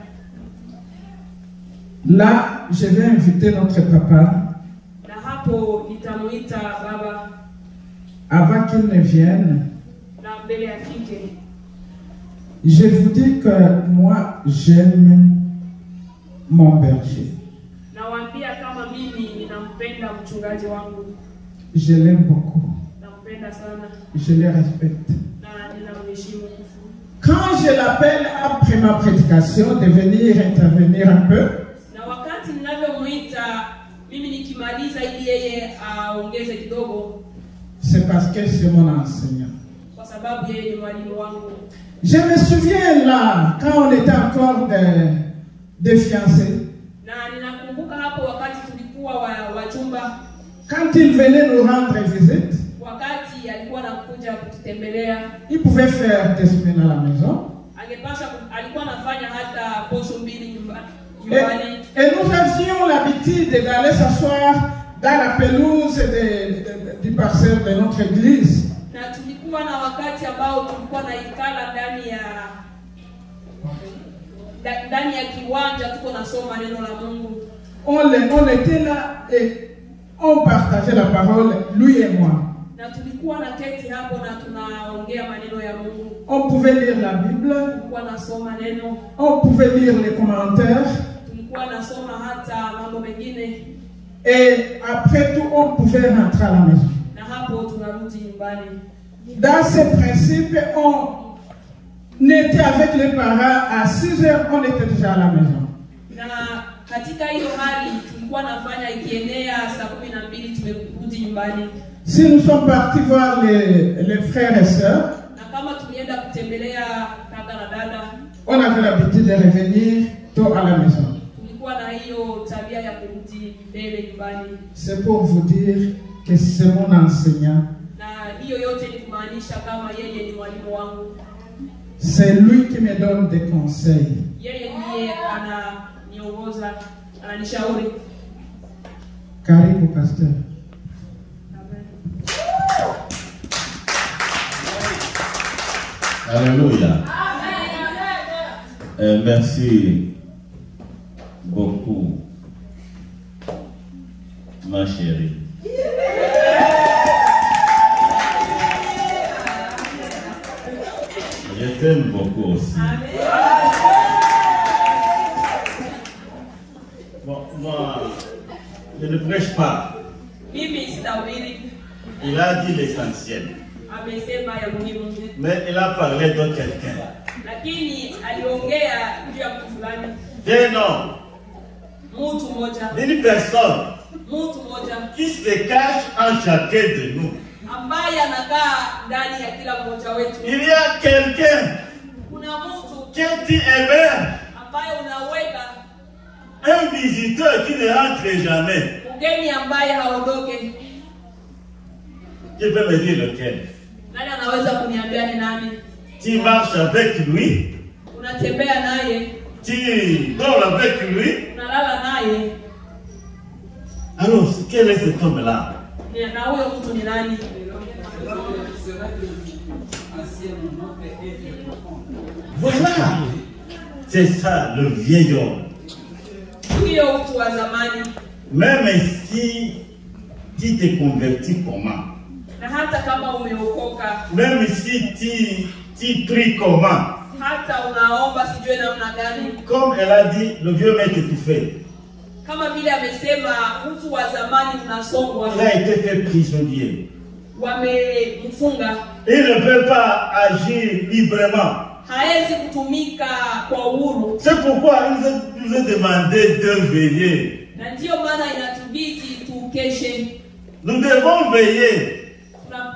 Là, je vais inviter notre papa Na hapo nitamuita baba avant qu'il ne vienne. na mbele afike. Je vous dis que moi, j'aime mon berger. Nawaambia pia kama mimi ninampenda mchungaji wangu. Je l'aime beaucoup. Nampenda sana Je le respecte. na ninamheshimu. Quand je l'appelle après ma prédication de venir intervenir un peu, Na wakati ninavyomuita mimi nikimaliza ili yeye aongeze kidogo, c'est parce que c'est mon enseignant. kwa sababu yeye ni mwalimu wangu. Je me souviens là, quand on était encore des fiancés, Na ninakumbuka hapo wakati tulikuwa wachumba, quand il venait nous rendre visite, wakati alikuwa anakuja kututembelea, il pouvait faire des semaines à la maison. alikuwa anafanya hata posho mbili Et, nyumbani. et nous avions l'habitude d'aller s'asseoir dans la pelouse du parcelle de notre église. Na tulikuwa na wakati ambao tulikuwa na ikala ndani ya kiwanja, tuko nasoma neno la Mungu. On était là et on partageait la parole, lui et moi. Na tulikuwa na keti hapo na tunaongea maneno ya Mungu. On pouvait lire la Bible, Tulikuwa nasoma neno, on pouvait lire les commentaires, tulikuwa nasoma hata mambo mengine, et après tout, on pouvait rentrer à la maison. na hapo tunarudi nyumbani. Dans ce principe, on était avec les parents à 6 heures, on était déjà à la maison. Na katika hiyo hali tulikuwa nafanya ikienea saa 12 tumerudi nyumbani. Si nous sommes partis voir les frères et sœurs, Na kama tulienda kutembelea kaka na dada, on avait l'habitude de revenir tôt à la maison. tulikuwa na hiyo tabia ya kurudi mbele nyumbani. C'est pour vous dire que c'est mon enseignant. Na hiyo yote ni kumaanisha kama yeye ni mwalimu wangu. C'est lui qui me donne des conseils. Yeye ndiye ananiongoza, ananishauri. Karibu pasteur. Amen. Alléluia. Merci beaucoup, ma chérie. Je t'aime beaucoup aussi. Bon, moi, je ne prêche pas. Mimi sitahubiri, Il a dit l'essentiel. amesema ya muhimu, Mais il a parlé de quelqu'un. lakini aliongea juu ya mtu fulani, D'un homme, mtu mmoja, d'une personne mtu mmoja qui se cache en chacun de nous. ambaye anakaa ndani ya kila mmoja wetu. Il y a quelqu'un Kuna mtu que tu héberges, ambaye unaweka, un visiteur qui ne rentre jamais. mgeni ambaye haondoke. Tu peux me dire lequel? Nani anaweza kuniambia ni nani? Tu marches avec lui, Unatembea naye, tu dors avec lui. unalala naye, Alors, quel est cet homme-là? na huyo mtu ni nani? Voilà. C'est ça, le vieil homme. Huyo mtu wa zamani. Même si tu te convertis comment? Na hata kama umeokoka, Même si tu pries comment? hata unaomba sijue namna gani, Comme elle a dit, le vieux maître étouffé. kama vile amesema mtu wa zamani unasongwa, Il a été fait prisonnier. wamemfunga, Il ne peut pas agir librement. haezi kutumika kwa uhuru, C'est pourquoi il nous a demandé de veiller. na ndiyo maana inatubidi tukeshe. Nous devons veiller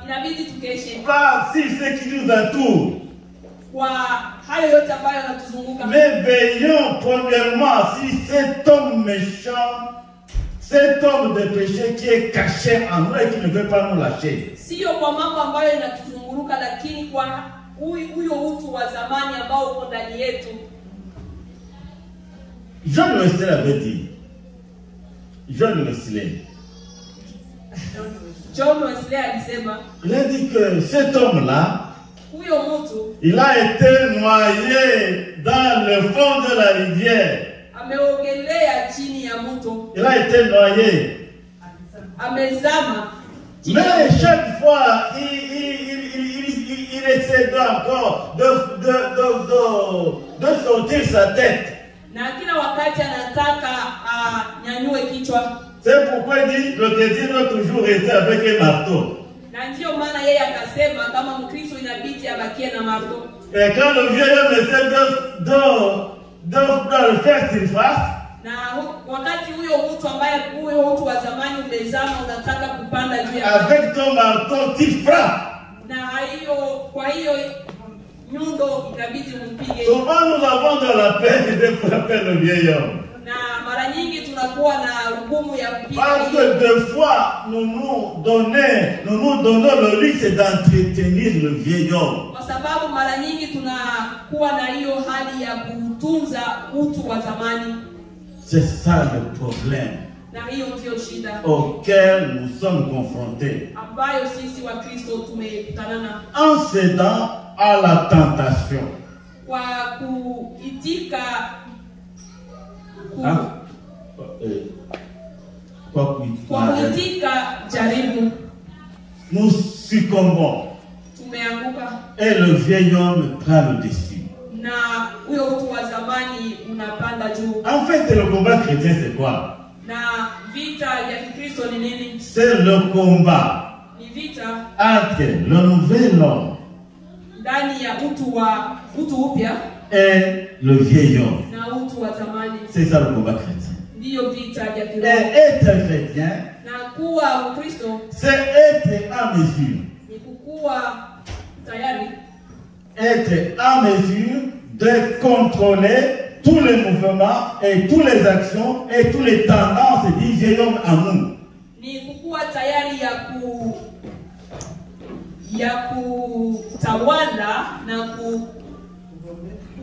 Inabidi tukeshe pas sur ce qui nous entoure, kwa hayo yote ambayo yanatuzunguka, mais veillons premièrement sur cet homme méchant, cet homme de péché qui est caché en nous et qui ne veut pas nous lâcher. sio kwa mambo ambayo yanatuzunguruka, lakini kwa huyo utu wa zamani ambao uko ndani yetu. John Wesley avait dit, John Wesley, John Wesley alisema il a dit que cet homme-là, huyo mtu il a été noyé dans le fond de la rivière. ameogelea chini ya mto, Il a été noyé. amezama chini ya Mais mto. chaque fois, il essaie encore de sortir sa tête. Na kila wakati anataka nyanyue kichwa. C'est pourquoi il dit le chrétien doit toujours rester avec un marteau. Na ndio maana yeye akasema kama Mkristo inabidi abakie na marteau. Et quand le vieil homme essaie de le faire surface, na wakati huyo mtu ambaye huyo mtu wa zamani umezama unataka kupanda juu ya avec ton marteau tu frappes. Na hiyo kwa hiyo nyundo inabidi umpige. Souvent nous avons de la peine de frapper le vieil homme. Na mara nyingi tunakuwa na ngumu ya kupiga. Parce que des fois nous donnons le luxe d'entretenir le vieil homme. Kwa sababu mara nyingi tunakuwa na hiyo hali ya kutunza utu wa zamani. C'est ça le problème Na hiyo ndio shida auquel nous sommes confrontés ambayo sisi wa Kristo tumekutana na. En cédant à la tentation. Kwa kuitika kwa kuitika jaribu. Nous succombons. Tumeanguka. Et le vieil homme prend le dessus. Na huyo mtu wa zamani unapanda juu. En fait, le combat chrétien c'est quoi? Na vita ya Kristo ni nini? C'est le combat Ni vita entre le nouvel homme ndani ya utu upya et le vieil homme. na utu wa zamani. C'est ça le combat chrétien. Ndiyo vita ya Et kiroho. être chrétien, Na kuwa Mkristo c'est être en mesure. ni kukuwa tayari. Être en mesure de contrôler tous les mouvements et toutes les actions et toutes les tendances du vieil homme en nous. Ni kukuwa tayari ya kutawala na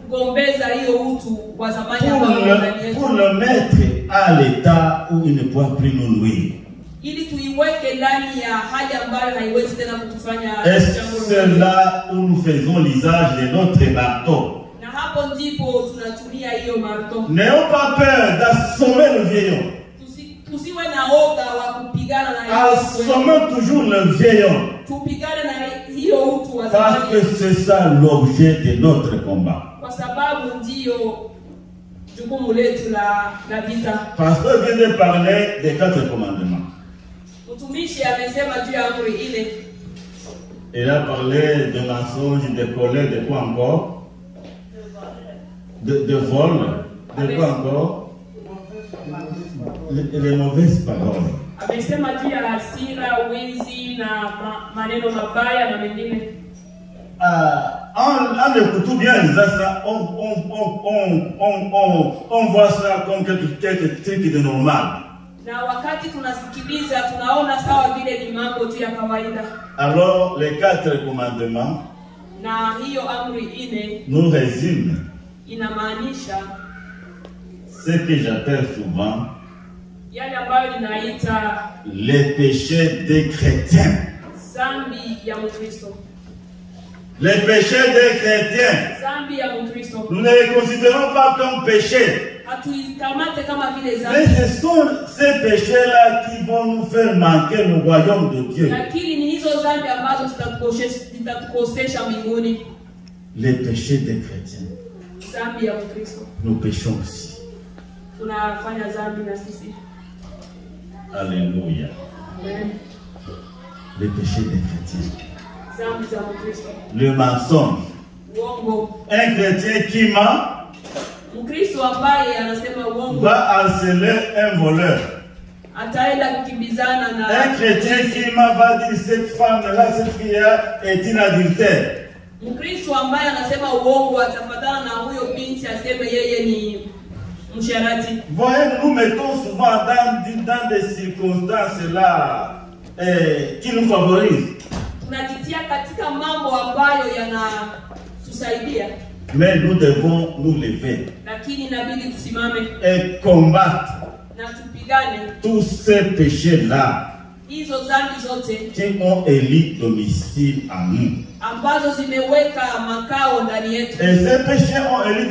kugombeza hiyo utu wa zamani ambao ndani yetu. Pour le mettre à l'état où il ne pourra plus nous nuire. Ili tuiweke ndani ya hali ambayo haiwezi tena kutufanya Et c'est là où nous faisons l'usage de notre marteau. Na hapo ndipo tunatumia hiyo marteau. N'ayons pas peur d'assommer le vieil homme. Tusiwe na oga wa kupigana na hiyo. Assommons toujours le vieil homme. Tupigane na hiyo utu wa Parce zamani. que c'est ça l'objet de notre combat. Kwa sababu ndio jukumu letu la vita. Pasteur vient de parler des 4 commandements. Mtumishi amesema juu ya amri ile. Il a parlé de mensonges, de colère, de quoi encore? De vol, de quoi encore? Les mauvaises paroles. Amesema juu ya hasira, wizi na maneno mabaya na mengine. En écoutant bien ça, on voit ça comme quelque truc de normal. Na wakati tunasikiliza tunaona sawa vile ni mambo tu ya kawaida. Alors les 4 commandements Na hiyo amri ine nous résument inamaanisha ce que j'appelle souvent yale ambayo ninaita les péchés des chrétiens. zambi ya Mkristo. Les péchés des chrétiens, Zambi ya Mkristo. nous ne les considérons pas comme péchés. Hatuikamate kama vile Mais zambi. ce sont ces péchés-là qui vont nous faire manquer le royaume de Dieu. Lakini ni hizo zambi ambazo zitatukosesha mbinguni. Les péchés des chrétiens, Zambi ya Mkristo. nous péchons aussi. Tunafanya zambi na sisi. Alléluia. Amen. Les péchés des chrétiens. Zambi za Mkristo. Le mensonge. Uongo. Un chrétien qui ment Mkristo ambaye anasema uongo va harceler un voleur. ataenda kukimbizana na Un chrétien qui ment va dire cette femme-là, cette fille-là est une adultère. Mkristo ambaye anasema uongo atafuatana na huyo binti aseme yeye ni msharati. Voyez, nous mettons souvent dans des circonstances là qui nous favorisent. Tunajitia katika mambo ambayo yanatusaidia. Mais nous devons nous lever Lakini inabidi tusimame et combattre na tupigane tous ces péchés-là hizo zambi zote qui ont élu domicile en nous. ambazo zimeweka makao ndani yetu. Et ces péchés ont élu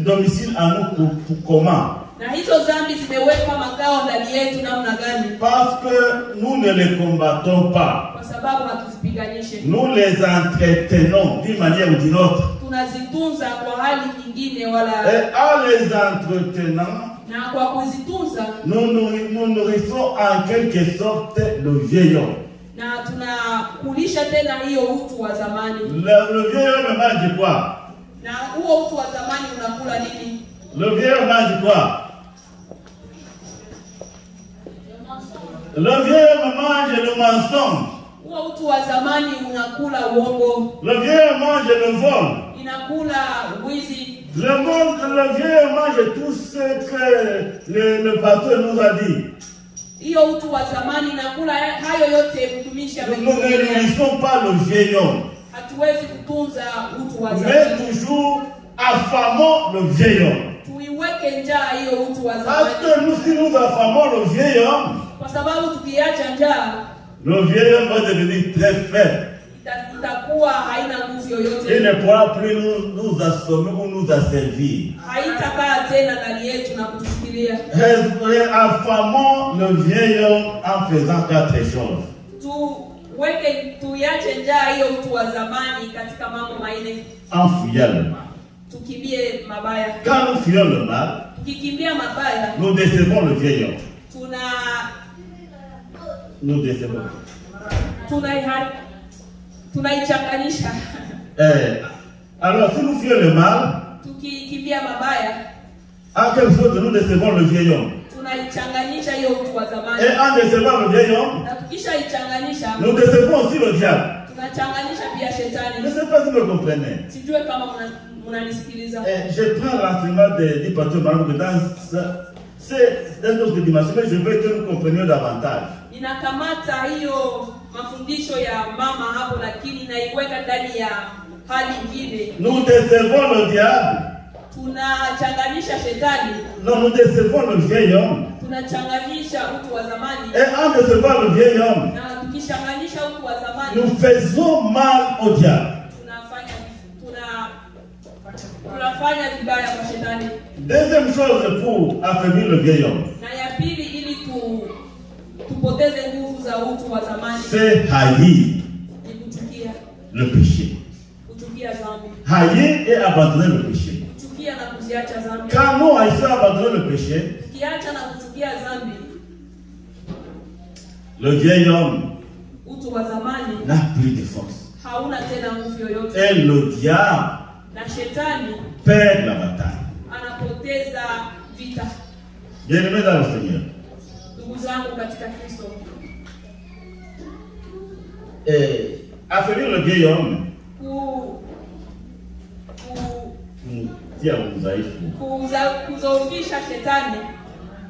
domicile en nous pour comment? Na hizo dhambi zimewekwa makao ndani yetu namna gani? Parce que nous ne les combattons pas. Kwa sababu hatuzipiganishe. Nous les entretenons d'une manière ou d'une autre. Tunazitunza kwa hali nyingine wala. Et en les entretenant, Na kwa kuzitunza, nous nourrissons en quelque sorte le vieil homme. Na tunakulisha tena hiyo utu wa zamani. Le vieil homme mange quoi? Na huo utu wa zamani unakula nini? Le vieil homme mange quoi? Le vieil homme mange le mensonge. Huo utu wa zamani unakula uongo. Le vieil homme mange le vol. Inakula wizi. Le vieil homme mange tout ce que le pasteur nous a dit. Hiyo utu wa zamani inakula hayo yote mtumishi Nous ne nourrissons pas le vieil homme. Hatuwezi kutunza utu wa zamani. Mais toujours affamons le vieil homme. Tuiweke njaa hiyo utu wa zamani. Parce que si nous affamons le vieil homme, kwa sababu tukiacha njaa, le vieil homme va devenir très faible. Itakuwa haina nguvu yoyote. Il ne pourra plus nous assommer ou nous asservir. Haitakaa tena ndani yetu na kutushikilia. Affamons le vieil homme en faisant 4 choses. Tuiache njaa hiyo utu wa zamani katika mambo manne. En fuyant le mal. Tukimbie mabaya. Quand nous fuyons le mal, tukikimbia mabaya, nous décevons le vieil homme. Nous décevons. Tunaichanganyisha. Alors si nous fuyons le mal, tukikimbia mabaya, en quelque sorte nous décevons le vieil homme. Tunaichanganyisha hiyo utu wa zamani. Et en décevant le vieil homme, na tukishaichanganyisha, nous décevons aussi le diable. Tunachanganisha pia shetani. Je ne sais pas si vous me comprenez. Sijue kama mnanisikiliza. Je prends l'enseignement du pasteur Maroc dans c'est une autre dimension, mais je veux que nous comprenions davantage. Ninakamata hiyo mafundisho ya mama hapo, lakini naiweka ndani ya hali nyingine. Nous décevons le diable. Tunachanganisha shetani. Non, nous décevons le vieil homme. Tunachanganisha utu wa zamani. Et en décevant le vieil homme, na tukichanganisha utu wa zamani, nous faisons mal au diable. Tunafanya vibaya kwa shetani. Deuxième chose pour affaiblir le vieil homme, na ya pili ili tupoteze nguvu za utu wa zamani, c'est haïr le péché. Kuchukia dhambi. Haïr et abandonner le péché. Kuchukia na kuziacha dhambi. Quand nous haïssons abandonner le péché, tukiacha na kuchukia dhambi, le vieil homme utu wa zamani n'a plus de force. Hauna tena nguvu yoyote. Et le diable na shetani perd la bataille. Anapoteza vita. Bien-aimés dans le Seigneur. Ndugu zangu katika Kristo. Et affaiblir le vieil homme, kuzoofisha shetani,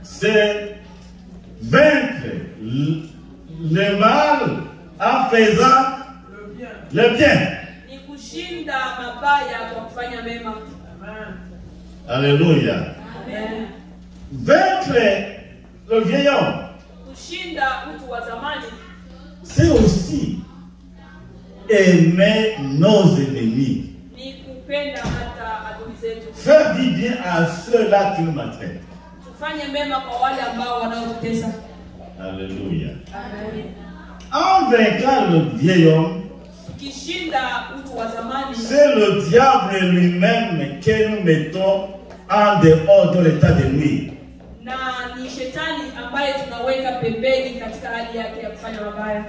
c'est vaincre le mal en faisant le bien. Ni kushinda mabaya kwa kufanya mema. Alléluia. Amen. Vaincre le vieil homme, kushinda utu wa zamani, c'est aussi aimer nos ennemis. Ni kupenda hata adui zetu. Faire du bien à ceux-là qui nous maltraitent. Tufanye mema kwa wale ambao wanaotutesa. Alléluia. Amen. En vainquant le vieil homme, c'est le diable lui-même que nous mettons en dehors de l'état de nuit.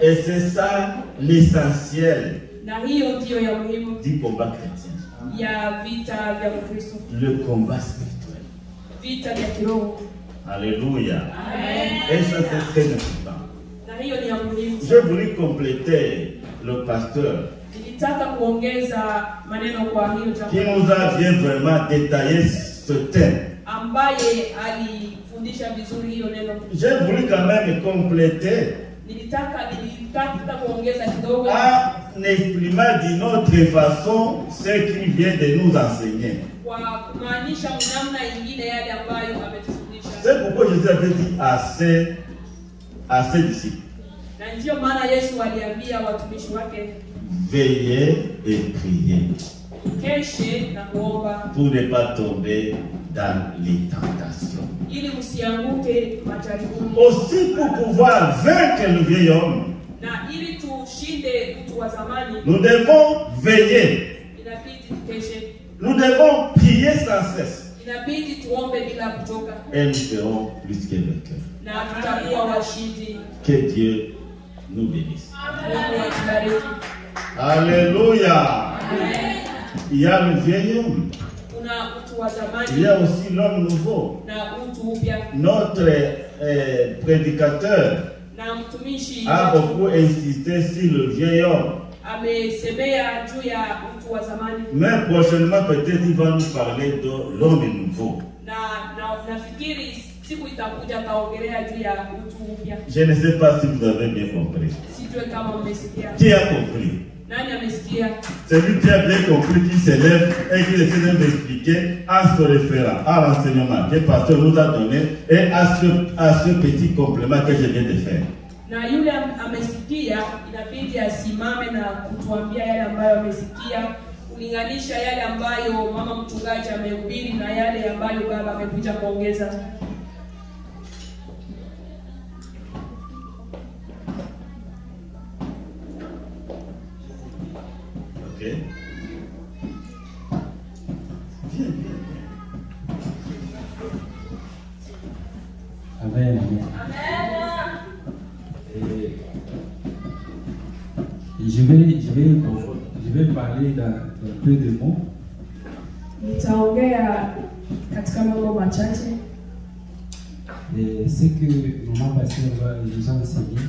Et c'est ça l'essentiel du combat chrétien. Le combat spirituel. Alléluia. Amen. Et ça c'est très important. Je voulais compléter le pasteur qui nous a bien vraiment détaillé ce thème. J'ai voulu quand même compléter en exprimant d'une autre façon ce qu'il vient de nous enseigner. C'est pourquoi Jésus avait dit à ses disciples, veillez et priez pour ne pas tomber dans les tentations. ili msianguke majaribuni. Aussi pour pouvoir vaincre le vieil homme, Na ili tushinde mtu wa zamani, nous devons veiller. inabidi tukeshe, Nous devons prier sans cesse. inabidi tuombe bila kuchoka, Et nous serons plus que vainqueurs. na tutakuwa washindi. Que Dieu nous bénisse. Mungu atubariki. Alléluia. Il y a le vieil homme. Kuna mtu wa Il zamani y a aussi l'homme nouveau. na mtu upya, Notre prédicateur na mtumishi a beaucoup insisté sur le vieil homme. amesemea juu ya mtu wa zamani, Mais prochainement, peut-être, il va nous parler de l'homme nouveau. na nafikiri siku itakuja taongelea juu ya mtu upya. Je ne sais pas si vous avez bien compris. Sijue kama mmesikia. Qui a compris? Nani amesikia? Celui qui a bien compris, qui s'élève et qui essaie d'expliquer en se référant à l'enseignement que le pasteur nous a donné et à ce petit complément que je viens de faire. Na yule amesikia inabidi asimame na kutuambia yale ambayo amesikia, kulinganisha yale ambayo mama mchungaji amehubiri na yale ambayo baba amekuja kuongeza. Ok? Viens, viens. Amen. Et je vais parler d'un peu de mots. Nitaongea katika mambo machache Et ce que maman pasteur nous a enseigné.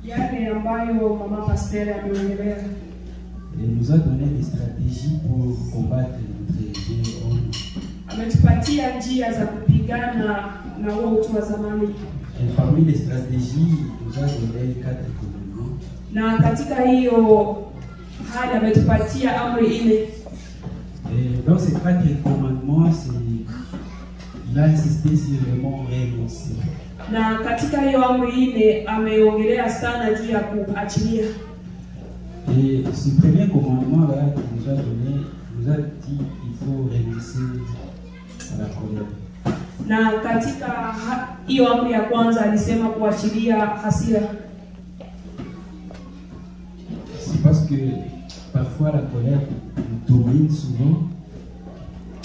yale ambayo mama pasteur ameongelea. Et nous a donné des stratégies pour combattre notre vieil homme. Ametupatia njia za kupigana na huo utu wa zamani. Et parmi les stratégies, il nous a donné 4 commandements. Na katika hiyo hali ametupatia amri ile. Et dans ces 4 commandements, il a insisté sur le mot renoncer. Na katika hiyo amri ile ameongelea sana juu ya kuachilia. Et ce premier commandement-là qu'il nous a donné, nous a dit qu'il faut renoncer à la colère. Na katika hiyo amri ya kwanza alisema kuachilia hasira. C'est parce que parfois la colère nous domine souvent.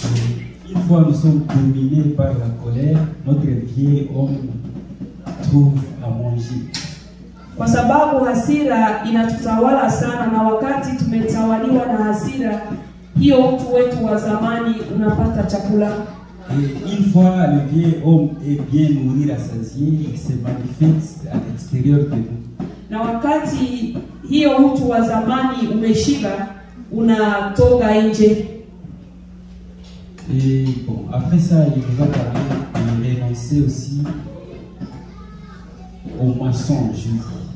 Et une fois nous sommes dominés par la colère, notre vieil homme trouve à manger. Kwa sababu hasira inatutawala sana, na wakati tumetawaliwa na hasira hiyo, mtu wetu wa zamani unapata chakula. Et une fois le vieil homme est bien nourri, rassasié, il se manifeste à l'extérieur de nous. Na wakati hiyo mtu wa zamani umeshiba, unatoka nje. Et bon, après ça, il nous a parlé de renoncer aussi au mensonge.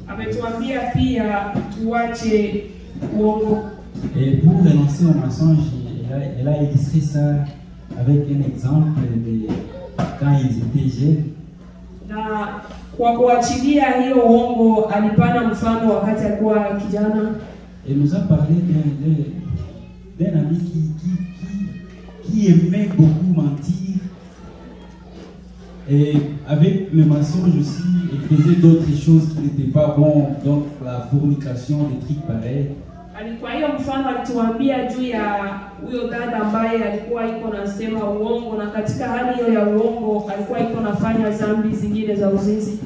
Ametuambia pia tuache uongo. Et pour renoncer au mensonge, elle a illustré ça avec un exemple de quand ils étaient jeunes. Na kwa kuachilia hiyo uongo alipana mfano wakati alikuwa kijana. Et nous a parlé d'un ami qui aimait beaucoup mentir. Et avec le mensonge aussi, il faisait d'autres choses qui n'étaient pas bonnes, donc la fornication, des trucs pareils. Alikuwa hiyo mfano alituambia juu ya huyo dada ambaye alikuwa iko nasema uongo, na katika hali hiyo ya uongo alikuwa iko nafanya dhambi zingine za uzinzi.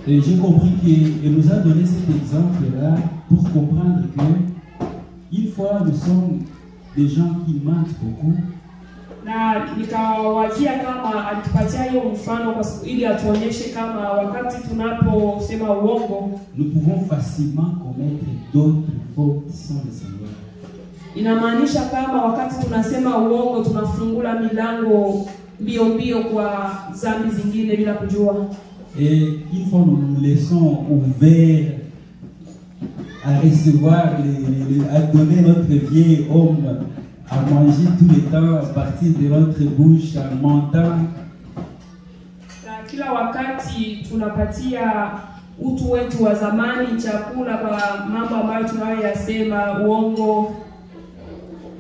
Et j'ai compris qu'elle nous a donné cet exemple-là pour comprendre que une fois nous sommes des gens qui mentent beaucoup. Na nikawazia kama alitupatia hiyo mfano kwa ili atuonyeshe kama wakati tunaposema uongo, nous pouvons facilement commettre d'autres fautes sans le savoir. Inamaanisha kama wakati tunasema uongo tunafungula milango mbio mbio kwa dhambi zingine bila kujua. Et une fois nous nous laissons ouverts à recevoir, à donner notre vieil homme à manger tout le temps à partir de notre bouche en mentant. Na kila wakati tunapatia utu wetu wa zamani chakula kwa mambo ambayo tunayoyasema uongo.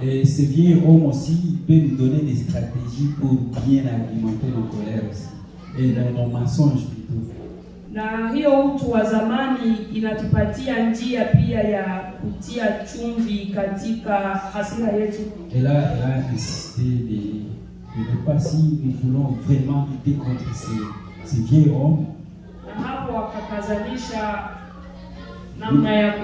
Et ce vieil homme aussi peut nous donner des stratégies pour bien alimenter nos colères aussi. Et nos mensonges plutôt. Na hiyo utu wa zamani inatupatia njia pia ya kutia chumvi katika hasira yetu. Et là, elle a insisté de ne pas, si nous voulons vraiment lutter contre ces vieux hommes. Na hapo akakazanisha namna ya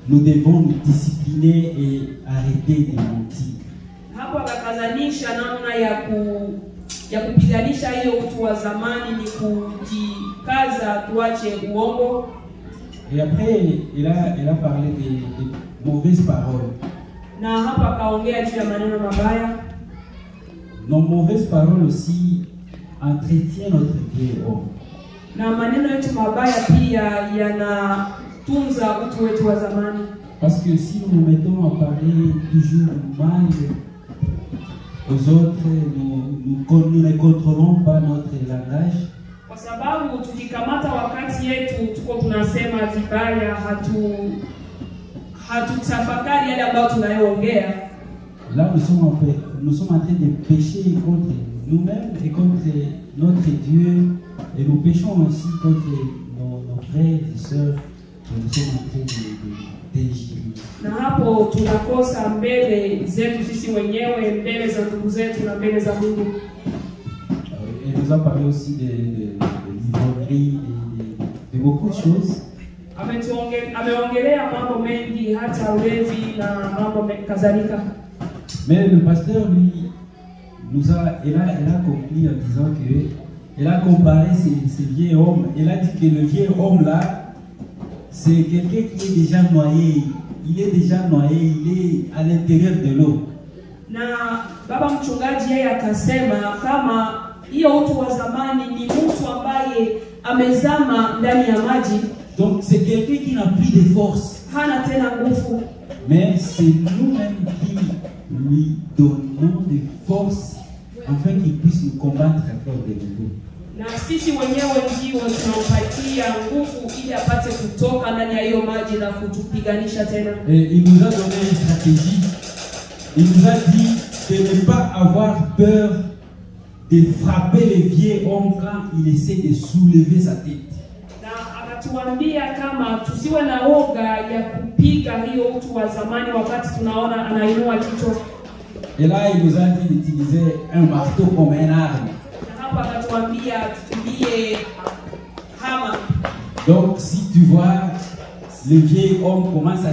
nous devons nous discipliner et arrêter de mentir. Hapo akakazanisha namna ya kupiganisha hiyo utu wa zamani ni kujikaza tuache uongo. Et après, elle a parlé de mauvaises paroles. Na hapa akaongea juu ya maneno mabaya. Nos mauvaises paroles aussi entretiennent notre vieil homme. Na maneno yetu mabaya pia yanatunza utu wetu wa zamani. Parce que si nous nous mettons à parler toujours mal aux autres, nous ne contrôlons pas notre langage. Kwa sababu tukikamata wakati yetu tuko tunasema vibaya, hatutafakari yale ambayo tunayoongea. Là nous sommes en train de pécher contre nous-mêmes et contre notre Dieu, et nous péchons aussi contre nos frères et sœurs. Nous sommes en train de na hapo tunakosa mbele zetu sisi wenyewe, mbele za ndugu zetu na mbele za Mungu. Elle nous a parlé aussi de l'ivrognerie, de beaucoup de choses. Ameongelea mambo mengi, hata ulevi na mambo kadhalika. Mais le pasteur lui elle a conclu en disant que elle a comparé ces vieux hommes. Elle a dit que le vieux homme là, c'est quelqu'un qui est déjà noyé. Il est déjà noyé, il est à l'intérieur de l'eau. Na baba mchungaji yeye akasema kama hiyo utu wa zamani ni mtu ambaye amezama ndani ya maji. Donc c'est quelqu'un qui n'a plus de force. Hana tena nguvu. Mais c'est nous-mêmes qui lui donnons des forces afin qu'il puisse nous combattre encore de nouveau. Na sisi wenyewe ndio tunampatia nguvu ili apate kutoka ndani ya hiyo maji na kutupiganisha tena. Et il nous a donné une stratégie. Il nous a dit de ne pas avoir peur de frapper les vieux hommes quand il essaie de soulever sa tête. Na akatuambia kama tusiwe na woga ya kupiga hiyo utu wa zamani wakati tunaona anainua kichwa. Et là, il nous a dit d'utiliser un marteau comme une arme. Donc, si tu vois le vieil homme commence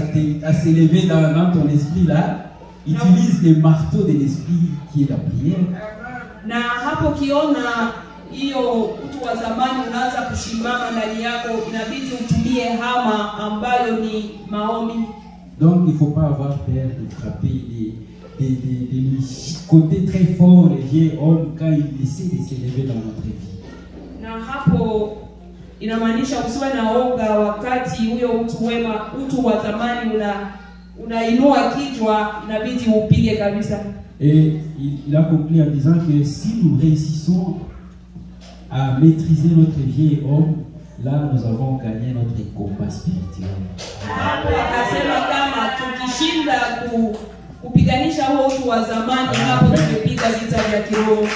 à s'élever dans ton esprit là, utilise le marteau de l'esprit qui est la prière. Na hapo kiona hiyo utu wa zamani unaanza kushimama ndani yako, inabidi utumie hama ambayo ni maombi. Donc, il ne faut pas avoir peur de frapper de lui chicoter très fort les vieux hommes quand il essaie de s'élever dans notre vie. Na hapo inamaanisha usiwe na woga wakati huyo utu wa zamani unainua kichwa, inabidi upige kabisa. Et il a conclu en disant que si nous réussissons à maîtriser notre vieil homme, là nous avons gagné notre combat spirituel. Hapo akasema kama tukishinda kupiganisha huo utu wa zamani, hapo tumepiga vita vya kiroho.